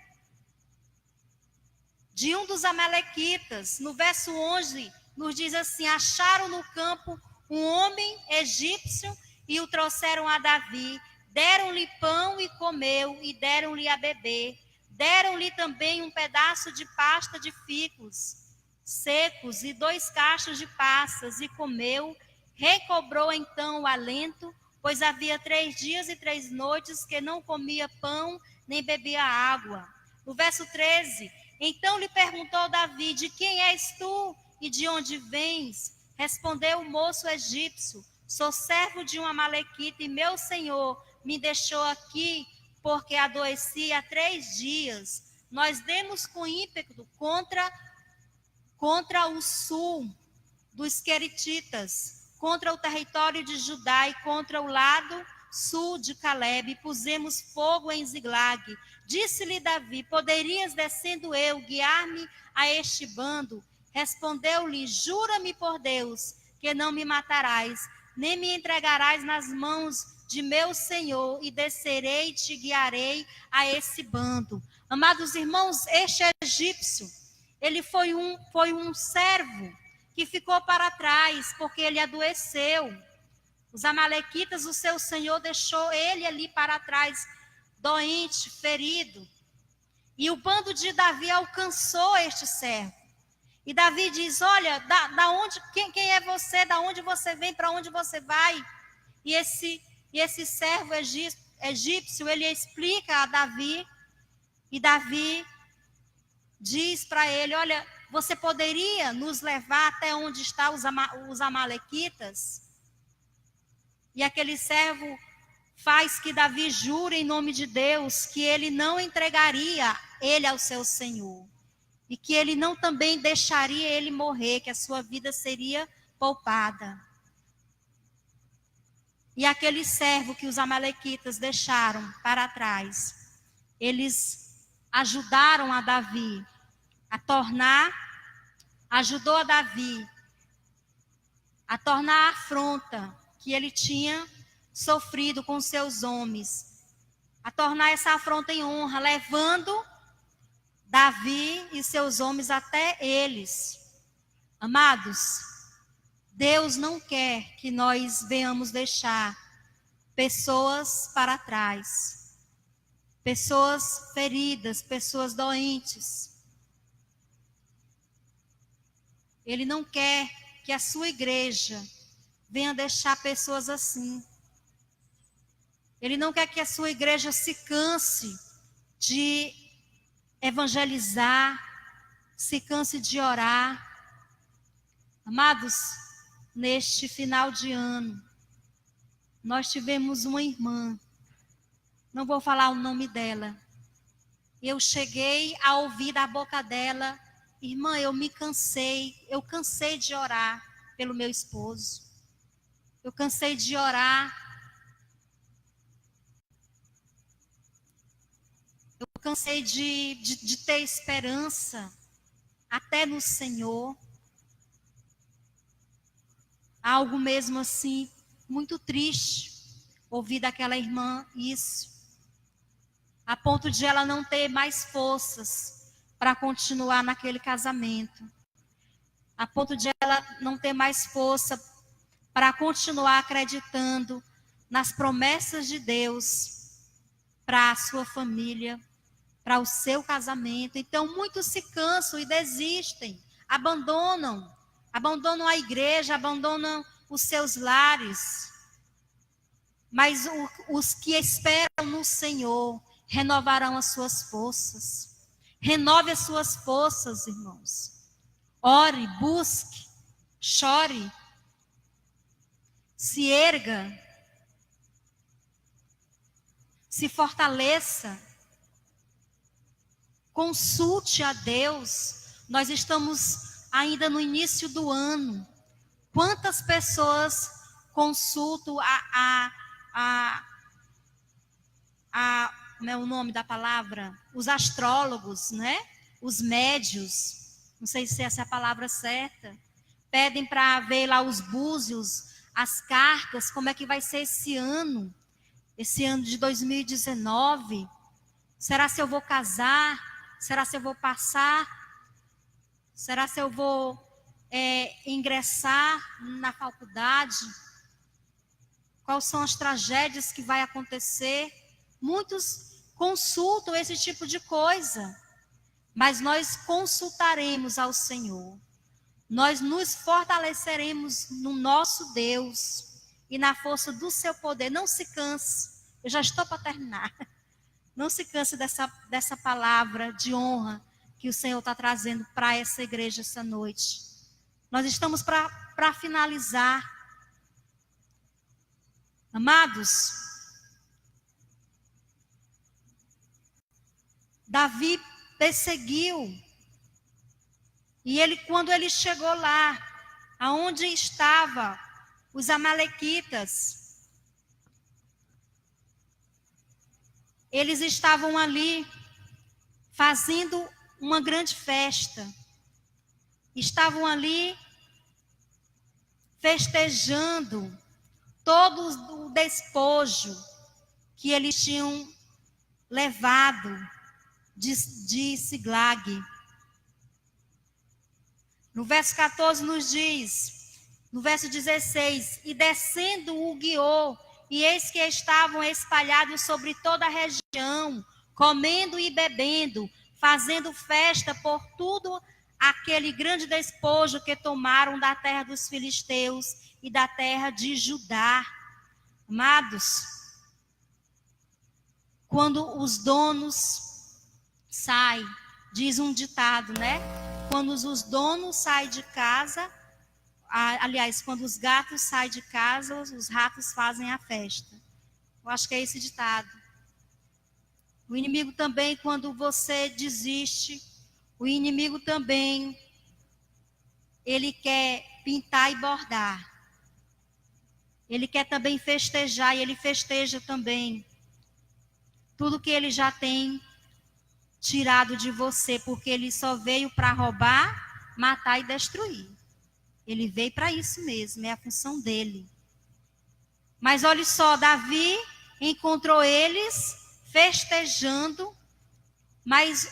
de um dos amalequitas. No verso 11, nos diz assim: acharam no campo um homem egípcio e o trouxeram a Davi. Deram-lhe pão e comeu, e deram-lhe a beber. Deram-lhe também um pedaço de pasta de figos secos e 2 cachos de passas, e comeu. Recobrou então o alento, pois havia 3 dias e 3 noites que não comia pão, nem bebia água. No verso 13, então lhe perguntou Davi: de quem és tu e de onde vens? Respondeu o moço egípcio: sou servo de um amalequita, e meu senhor me deixou aqui porque adoeci há 3 dias. Nós demos com ímpeto contra contra o sul dos Queretitas, contra o território de Judá e contra o lado sul de Caleb, e pusemos fogo em Ziglag. Disse-lhe Davi: poderias, descendo eu, guiar-me a este bando? Respondeu-lhe: jura-me por Deus, que não me matarás, nem me entregarás nas mãos de meu senhor, e descerei e te guiarei a esse bando. Amados irmãos, este egípcio, ele foi um servo que ficou para trás, porque ele adoeceu. Os amalequitas, o seu senhor deixou ele ali para trás, doente, ferido. E o bando de Davi alcançou este servo. E Davi diz: olha, da onde, quem é você? Da onde você vem? Para onde você vai? E esse servo egípcio, ele explica a Davi. E Davi diz para ele: olha, você poderia nos levar até onde estão os amalequitas? E aquele servo faz que Davi jure em nome de Deus que ele não entregaria ele ao seu senhor. E que ele não também deixaria ele morrer, que a sua vida seria poupada. E aquele servo que os amalequitas deixaram para trás, eles ajudaram a Davi ajudou a Davi a tornar a afronta que ele tinha sofrido com seus homens, a tornar essa afronta em honra, levando Davi e seus homens até eles. Amados, Deus não quer que nós venhamos deixar pessoas para trás, pessoas feridas, pessoas doentes. Ele não quer que a sua igreja venha deixar pessoas assim. Ele não quer que a sua igreja se canse de evangelizar, se canse de orar. Amados, neste final de ano, nós tivemos uma irmã, não vou falar o nome dela. Eu cheguei a ouvir da boca dela: irmã, eu cansei de orar pelo meu esposo. Eu cansei de orar. Eu cansei de ter esperança até no Senhor. Algo mesmo assim, muito triste, ouvir daquela irmã isso. A ponto de ela não ter mais forças para continuar naquele casamento. A ponto de ela não ter mais força para continuar acreditando nas promessas de Deus para a sua família, para o seu casamento. Então, muitos se cansam e desistem, abandonam a igreja, abandonam os seus lares. Mas os que esperam no Senhor renovarão as suas forças. Renove as suas forças, irmãos. Ore, busque, chore, se erga, se fortaleça, consulte a Deus. Nós estamos ainda no início do ano. Quantas pessoas consultam como é o nome da palavra? Os astrólogos, né? Os médios. Não sei se essa é a palavra certa. Pedem para ver lá os búzios, as cartas, como é que vai ser esse ano de 2019. Será se eu vou casar? Será se eu vou passar? Será se eu vou ingressar na faculdade? Quais são as tragédias que vai acontecer? Muitos consultam esse tipo de coisa, mas nós consultaremos ao Senhor. Nós nos fortaleceremos no nosso Deus e na força do seu poder. Não se canse, eu já estou para terminar. Não se canse dessa palavra de honra que o Senhor está trazendo para essa igreja essa noite. Nós estamos para finalizar. Amados, Davi perseguiu E ele, quando ele chegou lá, aonde estavam os amalequitas, eles estavam ali fazendo uma grande festa. Estavam ali festejando todo o despojo que eles tinham levado de Ziklag. No verso 14 nos diz, no verso 16, e descendo o guiou, e eis que estavam espalhados sobre toda a região, comendo e bebendo, fazendo festa por tudo aquele grande despojo que tomaram da terra dos filisteus e da terra de Judá. Amados, quando os donos saem, diz um ditado, né? Quando os donos saem de casa, aliás, quando os gatos saem de casa, os ratos fazem a festa. Eu acho que é esse ditado. O inimigo também, quando você desiste, o inimigo também, ele quer pintar e bordar. Ele quer também festejar, e ele festeja também tudo que ele já tem tirado de você, porque ele só veio para roubar, matar e destruir. Ele veio para isso mesmo, é a função dele. Mas olha só, Davi encontrou eles festejando, mas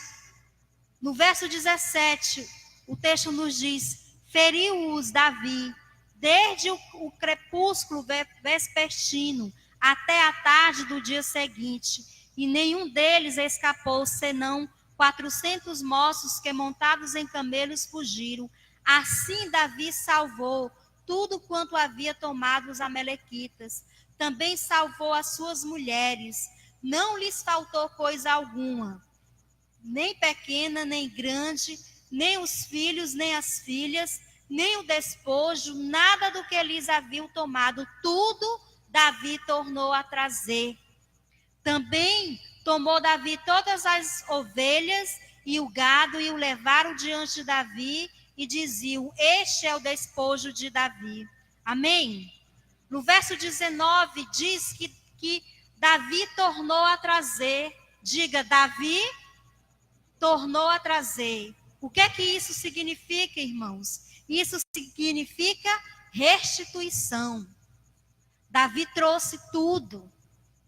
no verso 17, o texto nos diz, feriu-os Davi, desde o crepúsculo vespertino até a tarde do dia seguinte, e nenhum deles escapou, senão 400 moços que montados em camelos fugiram. Assim Davi salvou tudo quanto havia tomado os amalequitas. Também salvou as suas mulheres. Não lhes faltou coisa alguma, nem pequena, nem grande, nem os filhos, nem as filhas, nem o despojo, nada do que lhes haviam tomado. Tudo Davi tornou a trazer. Também tomou Davi todas as ovelhas e o gado e o levaram diante de Davi e diziam, este é o despojo de Davi. Amém? No verso 19 diz que Davi tornou a trazer. Diga, Davi tornou a trazer. O que é que isso significa, irmãos? Isso significa restituição. Davi trouxe tudo.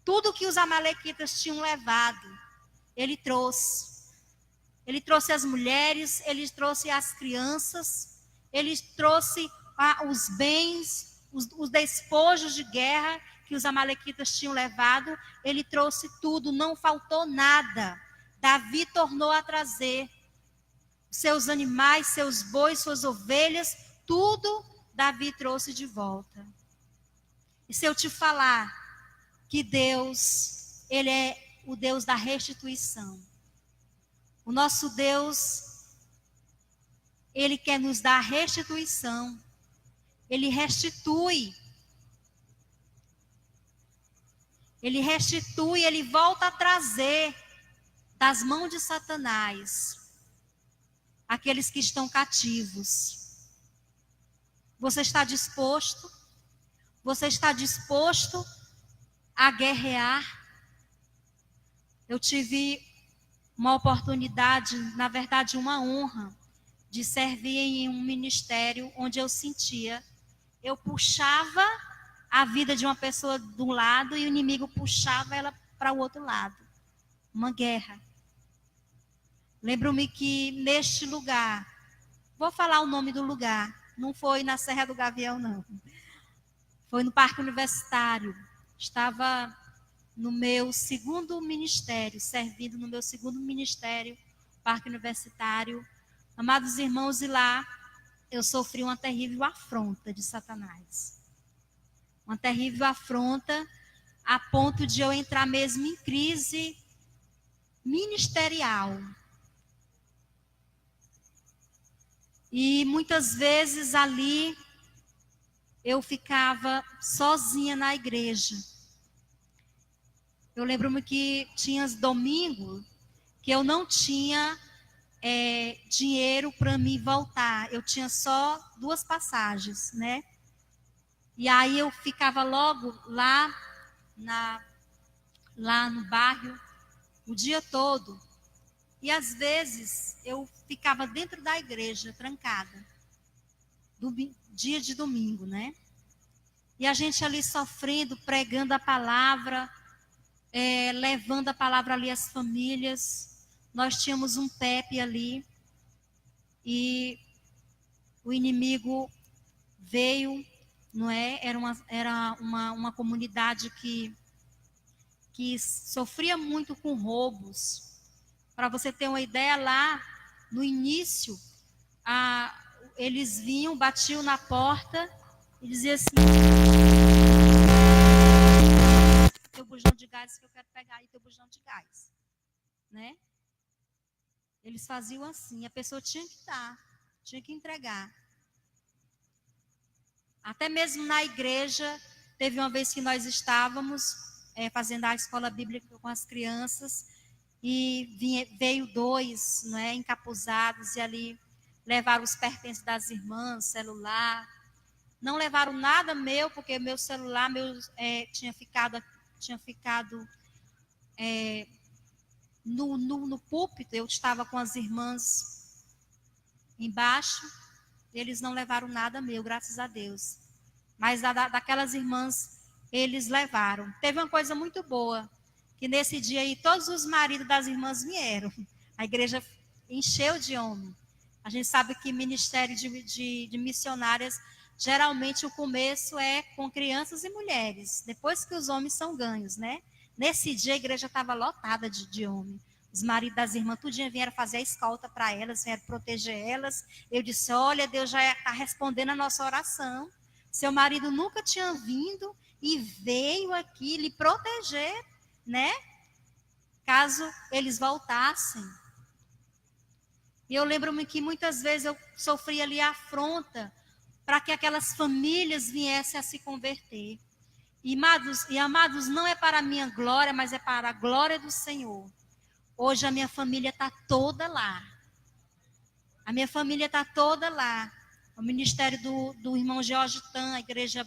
Tudo que os amalequitas tinham levado, ele trouxe. Ele trouxe as mulheres, ele trouxe as crianças, ele trouxe os bens, os despojos de guerra que os amalequitas tinham levado. Ele trouxe tudo, não faltou nada. Davi tornou a trazer seus animais, seus bois, suas ovelhas, tudo Davi trouxe de volta. E se eu te falar que Deus, ele é o Deus da restituição. O nosso Deus, ele quer nos dar restituição. Ele restitui. Ele restitui, ele volta a trazer das mãos de Satanás aqueles que estão cativos. Você está disposto? Você está disposto a guerrear? Eu tive uma oportunidade, na verdade uma honra, de servir em um ministério onde eu sentia, eu puxava a vida de uma pessoa de um lado e o inimigo puxava ela para o outro lado. Uma guerra. Lembro-me que neste lugar, vou falar o nome do lugar, não foi na Serra do Gavião, não. Foi no Parque Universitário. Estava no meu segundo ministério, servindo no meu segundo ministério, Parque Universitário. Amados irmãos, e lá eu sofri uma terrível afronta de Satanás. Uma terrível afronta a ponto de eu entrar mesmo em crise ministerial. E muitas vezes ali eu ficava sozinha na igreja. Eu lembro-me que tinha domingo que eu não tinha dinheiro para mim voltar. Eu tinha só 2 passagens, né? E aí eu ficava logo lá no bairro o dia todo. E às vezes eu ficava dentro da igreja, trancada. Dia de domingo, né? E a gente ali sofrendo, pregando a palavra, levando a palavra ali às famílias. Nós tínhamos um PEP ali e o inimigo veio, não é? Era uma comunidade que sofria muito com roubos. Para você ter uma ideia, lá no início, eles vinham, batiam na porta e diziam assim: teu bujão de gás que eu quero pegar aí, teu bujão de gás, né? Eles faziam assim, a pessoa tinha que dar, tinha que entregar. Até mesmo na igreja, teve uma vez que nós estávamos fazendo a escola bíblica com as crianças e veio 2, né, encapuzados e ali levaram os pertences das irmãs, celular. Não levaram nada meu, porque meu celular tinha ficado no púlpito. Eu estava com as irmãs embaixo. Eles não levaram nada meu, graças a Deus. Mas daquelas irmãs, eles levaram. Teve uma coisa muito boa, que nesse dia aí todos os maridos das irmãs vieram. A igreja encheu de homem. A gente sabe que ministério de missionárias, geralmente o começo é com crianças e mulheres, depois que os homens são ganhos, né? Nesse dia a igreja estava lotada de homem. Os maridos das irmãs tudinho vieram fazer a escolta para elas, vieram proteger elas. Eu disse: olha, Deus já está respondendo a nossa oração. Seu marido nunca tinha vindo e veio aqui lhe proteger, né? Caso eles voltassem. E eu lembro-me que muitas vezes eu sofria ali afronta para que aquelas famílias viessem a se converter. E amados, não é para a minha glória, mas é para a glória do Senhor. Hoje a minha família está toda lá. A minha família está toda lá. O ministério do irmão Jorge Tan, a igreja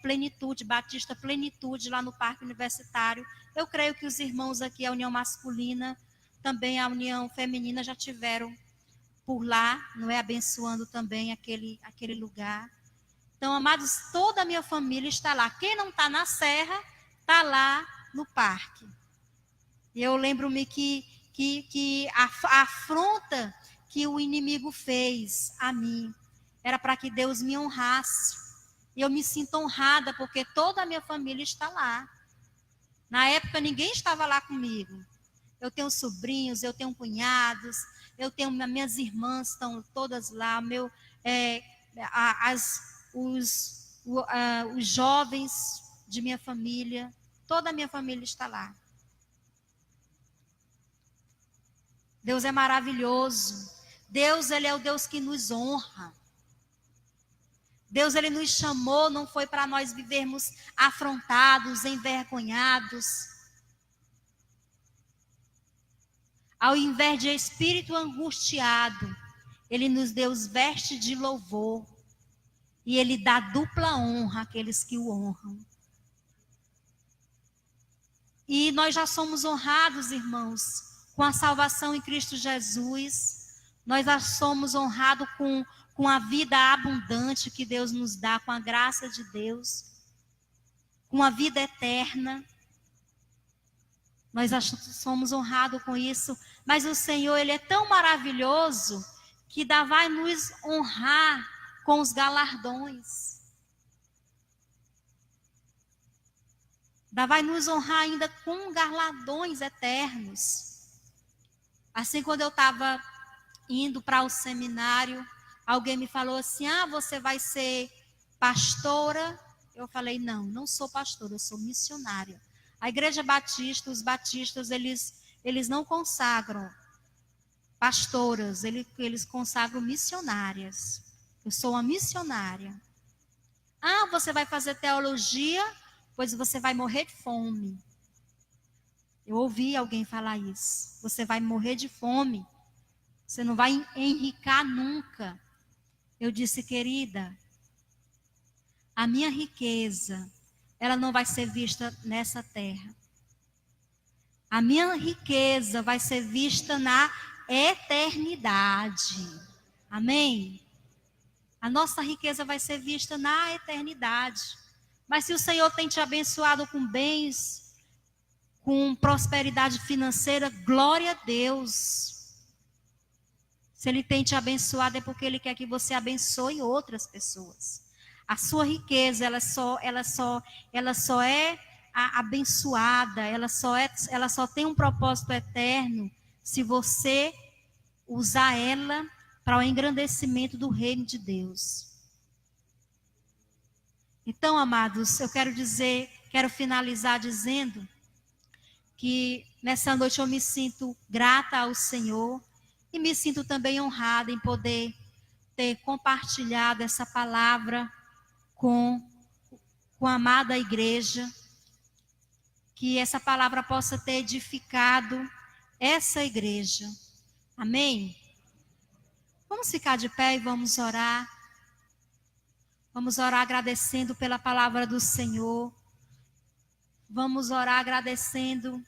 Plenitude, Batista Plenitude, lá no Parque Universitário. Eu creio que os irmãos aqui, a União Masculina, também a União Feminina, já tiveram por lá, não é? Abençoando também aquele lugar. Então, amados, toda a minha família está lá. Quem não está na serra, está lá no parque. E eu lembro-me que a afronta que o inimigo fez a mim era para que Deus me honrasse. E eu me sinto honrada porque toda a minha família está lá. Na época ninguém estava lá comigo. Eu tenho sobrinhos, eu tenho cunhados, minhas irmãs estão todas lá, os jovens de minha família, toda a minha família está lá. Deus é maravilhoso. Deus, Ele é o Deus que nos honra. Deus, Ele nos chamou, não foi para nós vivermos afrontados, envergonhados. Ao invés de espírito angustiado, Ele nos deu os vestes de louvor. E Ele dá dupla honra àqueles que o honram. E nós já somos honrados, irmãos, com a salvação em Cristo Jesus. Nós já somos honrados com a vida abundante que Deus nos dá, com a graça de Deus, com a vida eterna. Nós já somos honrados com isso, mas o Senhor, Ele é tão maravilhoso que vai nos honrar com os galardões. Vai nos honrar ainda com galardões eternos. Assim, quando eu estava indo para o seminário, alguém me falou assim: você vai ser pastora? Eu falei: não sou pastora, eu sou missionária. A igreja batista, os batistas, eles não consagram pastoras, eles consagram missionárias. Eu sou uma missionária. Você vai fazer teologia? Pois você vai morrer de fome. Eu ouvi alguém falar isso. Você vai morrer de fome Você não vai enricar nunca. Eu disse, querida, a minha riqueza, ela não vai ser vista nessa terra. A minha riqueza vai ser vista na eternidade. Amém? A nossa riqueza vai ser vista na eternidade. Mas se o Senhor tem te abençoado com bens, com prosperidade financeira, glória a Deus. Se Ele tem te abençoado é porque Ele quer que você abençoe outras pessoas. A sua riqueza, ela só é abençoada, ela só tem um propósito eterno se você usar ela para o engrandecimento do reino de Deus. Então, amados, eu quero finalizar dizendo que nessa noite eu me sinto grata ao Senhor e me sinto também honrada em poder ter compartilhado essa palavra com a amada igreja, que essa palavra possa ter edificado essa igreja. Amém? Vamos ficar de pé e vamos orar. Vamos orar agradecendo pela palavra do Senhor. Vamos orar agradecendo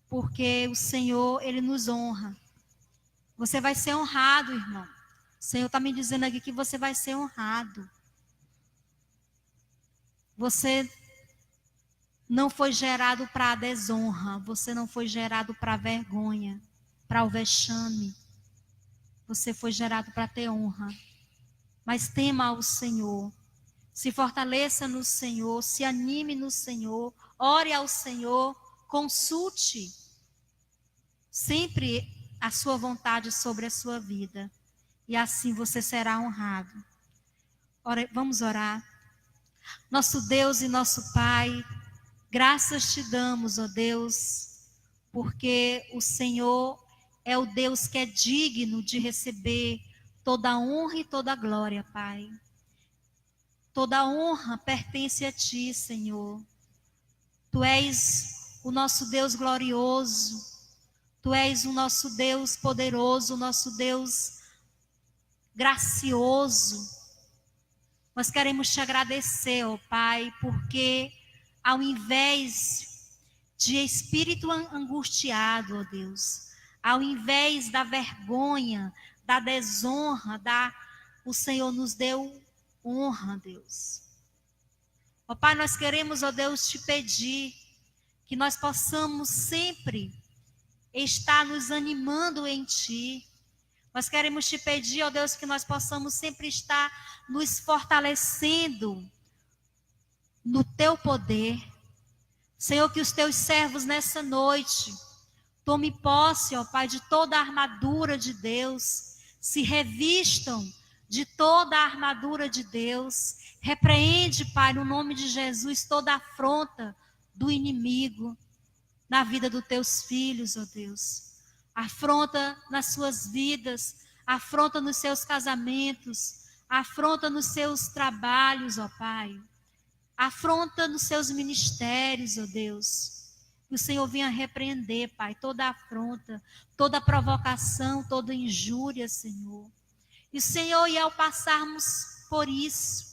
porque o Senhor, Ele nos honra. Você vai ser honrado, irmão. O Senhor está me dizendo aqui que você vai ser honrado. Você não foi gerado para a desonra. Você não foi gerado para a vergonha, para o vexame. Você foi gerado para ter honra. Mas tema ao Senhor. Se fortaleça no Senhor, se anime no Senhor, ore ao Senhor, consulte sempre a sua vontade sobre a sua vida. E assim você será honrado. Vamos orar. Nosso Deus e nosso Pai, graças te damos, ó Deus, porque o Senhor é o Deus que é digno de receber toda a honra e toda a glória, Pai. Toda a honra pertence a Ti, Senhor. Tu és o nosso Deus glorioso. Tu és o nosso Deus poderoso, o nosso Deus gracioso. Nós queremos te agradecer, ó Pai, porque ao invés de espírito angustiado, ó Deus, ao invés da vergonha, da desonra, o Senhor nos deu honra, Deus. Ó Pai, nós queremos, ó Deus, te pedir que nós possamos sempre estar nos animando em Ti. Nós queremos te pedir, ó Deus, que nós possamos sempre estar nos fortalecendo no Teu poder. Senhor, que os Teus servos nessa noite tome posse, ó Pai, de toda a armadura de Deus, se revistam de toda a armadura de Deus. Repreende, Pai, no nome de Jesus, toda afronta do inimigo na vida dos Teus filhos, ó Deus. Afronta nas suas vidas, afronta nos seus casamentos, afronta nos seus trabalhos, ó Pai. Afronta nos seus ministérios, ó Deus. Que o Senhor venha repreender, Pai, toda afronta, toda provocação, toda injúria, Senhor. E, Senhor, e ao passarmos por isso,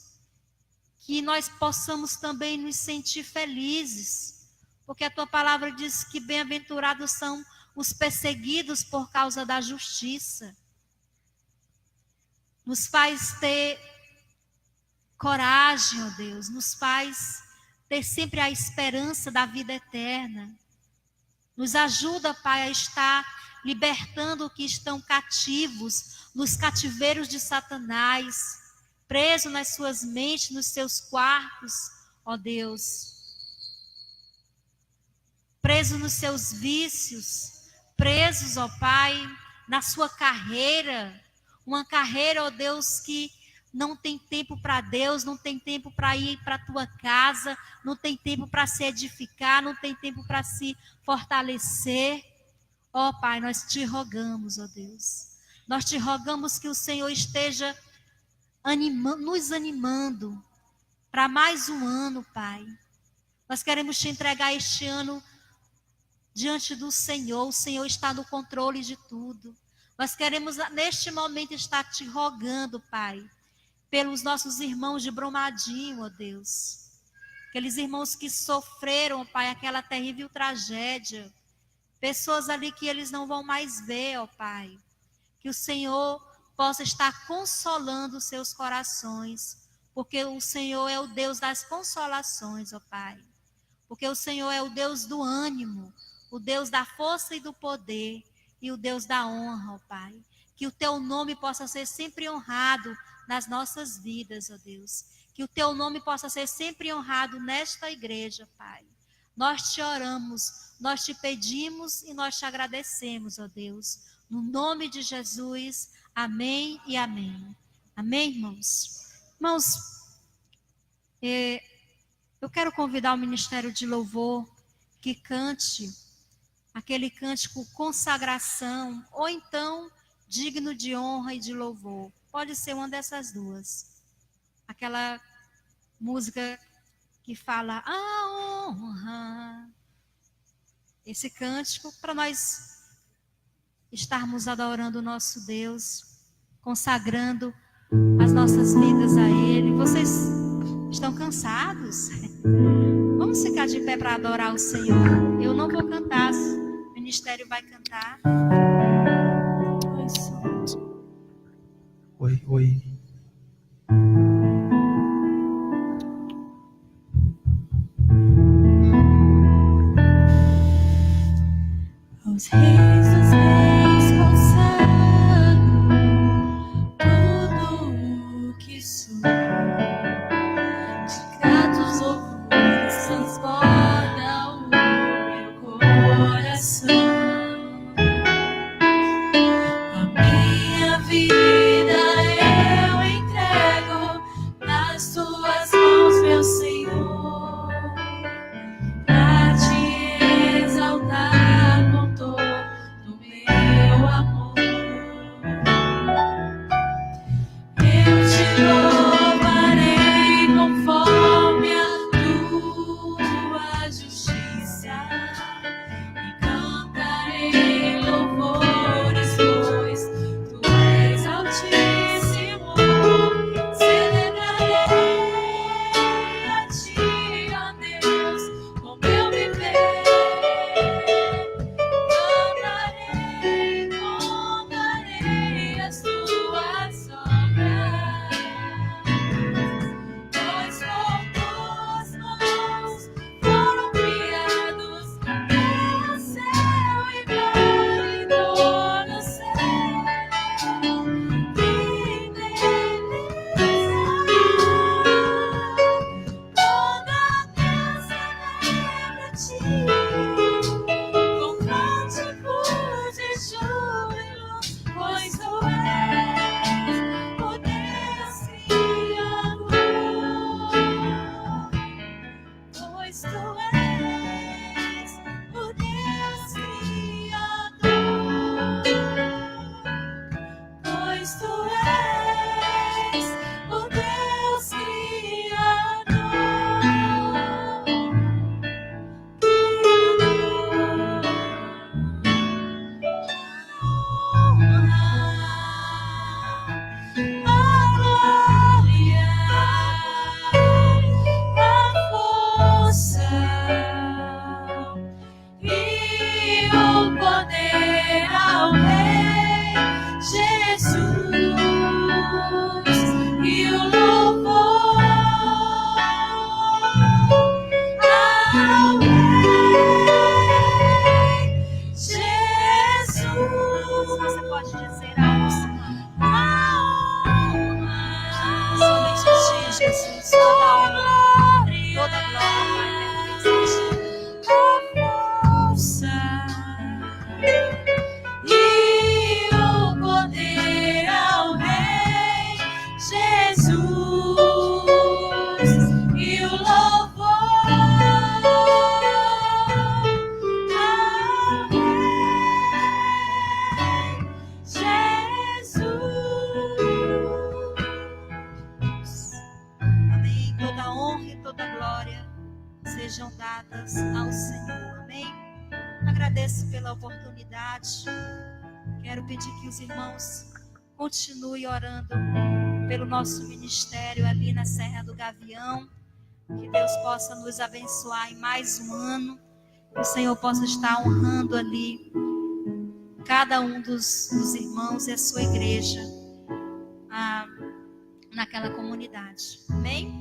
que nós possamos também nos sentir felizes, porque a Tua palavra diz que bem-aventurados são os perseguidos por causa da justiça. Nos faz ter coragem, ó Deus, nos faz ter sempre a esperança da vida eterna. Nos ajuda, Pai, a estar libertando os que estão cativos, nos cativeiros de Satanás, presos nas suas mentes, nos seus quartos, ó Deus. Presos nos seus vícios, presos, ó Pai, na sua carreira, uma carreira, ó Deus, que não tem tempo para Deus, não tem tempo para ir para a tua casa, não tem tempo para se edificar, não tem tempo para se fortalecer. Ó Pai, nós te rogamos, ó Deus. Nós te rogamos que o Senhor esteja nos animando para mais um ano, Pai. Nós queremos te entregar este ano diante do Senhor. O Senhor está no controle de tudo. Nós queremos, neste momento, estar te rogando, Pai, pelos nossos irmãos de Brumadinho, ó Deus. Aqueles irmãos que sofreram, Pai, aquela terrível tragédia. Pessoas ali que eles não vão mais ver, ó Pai. Que o Senhor possa estar consolando os seus corações. Porque o Senhor é o Deus das consolações, ó Pai. Porque o Senhor é o Deus do ânimo, o Deus da força e do poder, e o Deus da honra, ó Pai. Que o teu nome possa ser sempre honrado nas nossas vidas, ó Deus. Que o teu nome possa ser sempre honrado nesta igreja, Pai. Nós te oramos, nós te pedimos e nós te agradecemos, ó Deus. No nome de Jesus, amém e amém. Amém, irmãos? Irmãos, eu quero convidar o Ministério de Louvor que cante aquele cântico consagração, ou então digno de honra e de louvor. Pode ser uma dessas duas. Aquela música que fala a honra. Esse cântico para nós estarmos adorando o nosso Deus, consagrando as nossas vidas a Ele. Vocês estão cansados? Vamos ficar de pé para adorar o Senhor. Eu não vou cantar, o ministério vai cantar. Oi. Aos reis dos reis consagro tudo o que sou. De gratos louvores transborda o meu coração. A minha vida eu entrego nas tuas mãos, meu Senhor, pra te exaltar com todo o meu amor. Eu te louvarei conforme a tua justiça e cantarei louvores, pois tu és altíssimo. Celebrarei a ti, ó Deus, com meu viver. Contarei as tuas obras, pois por tuas mãos foram criados o céu e glória no céu. Que beleza! Toda a terra celebra a ti, com cânticos de júbilo, pois tu és o Deus Criador. Pois tu és o Deus Criador. Pois tu és o Deus Criador. A glória, a força e o poder ao Rei Jesus e o louvor ao Rei Jesus. Você pode dizer ao Senhor. Somente a ti, Jesus, toda a honra, toda a glória, Pai, A força e o poder ao Rei Jesus e o louvor ao Rei Jesus. amém. Toda a honra e toda a glória sejam dadas ao Senhor, amém. Agradeço pela oportunidade. Quero Quero pedir que os irmãos continuem orando pelo nosso ministério ali na Serra do Gavião. Que Deus possa nos abençoar em mais um ano. Que o Senhor possa estar honrando ali cada um dos irmãos e a sua igreja naquela comunidade. Amém?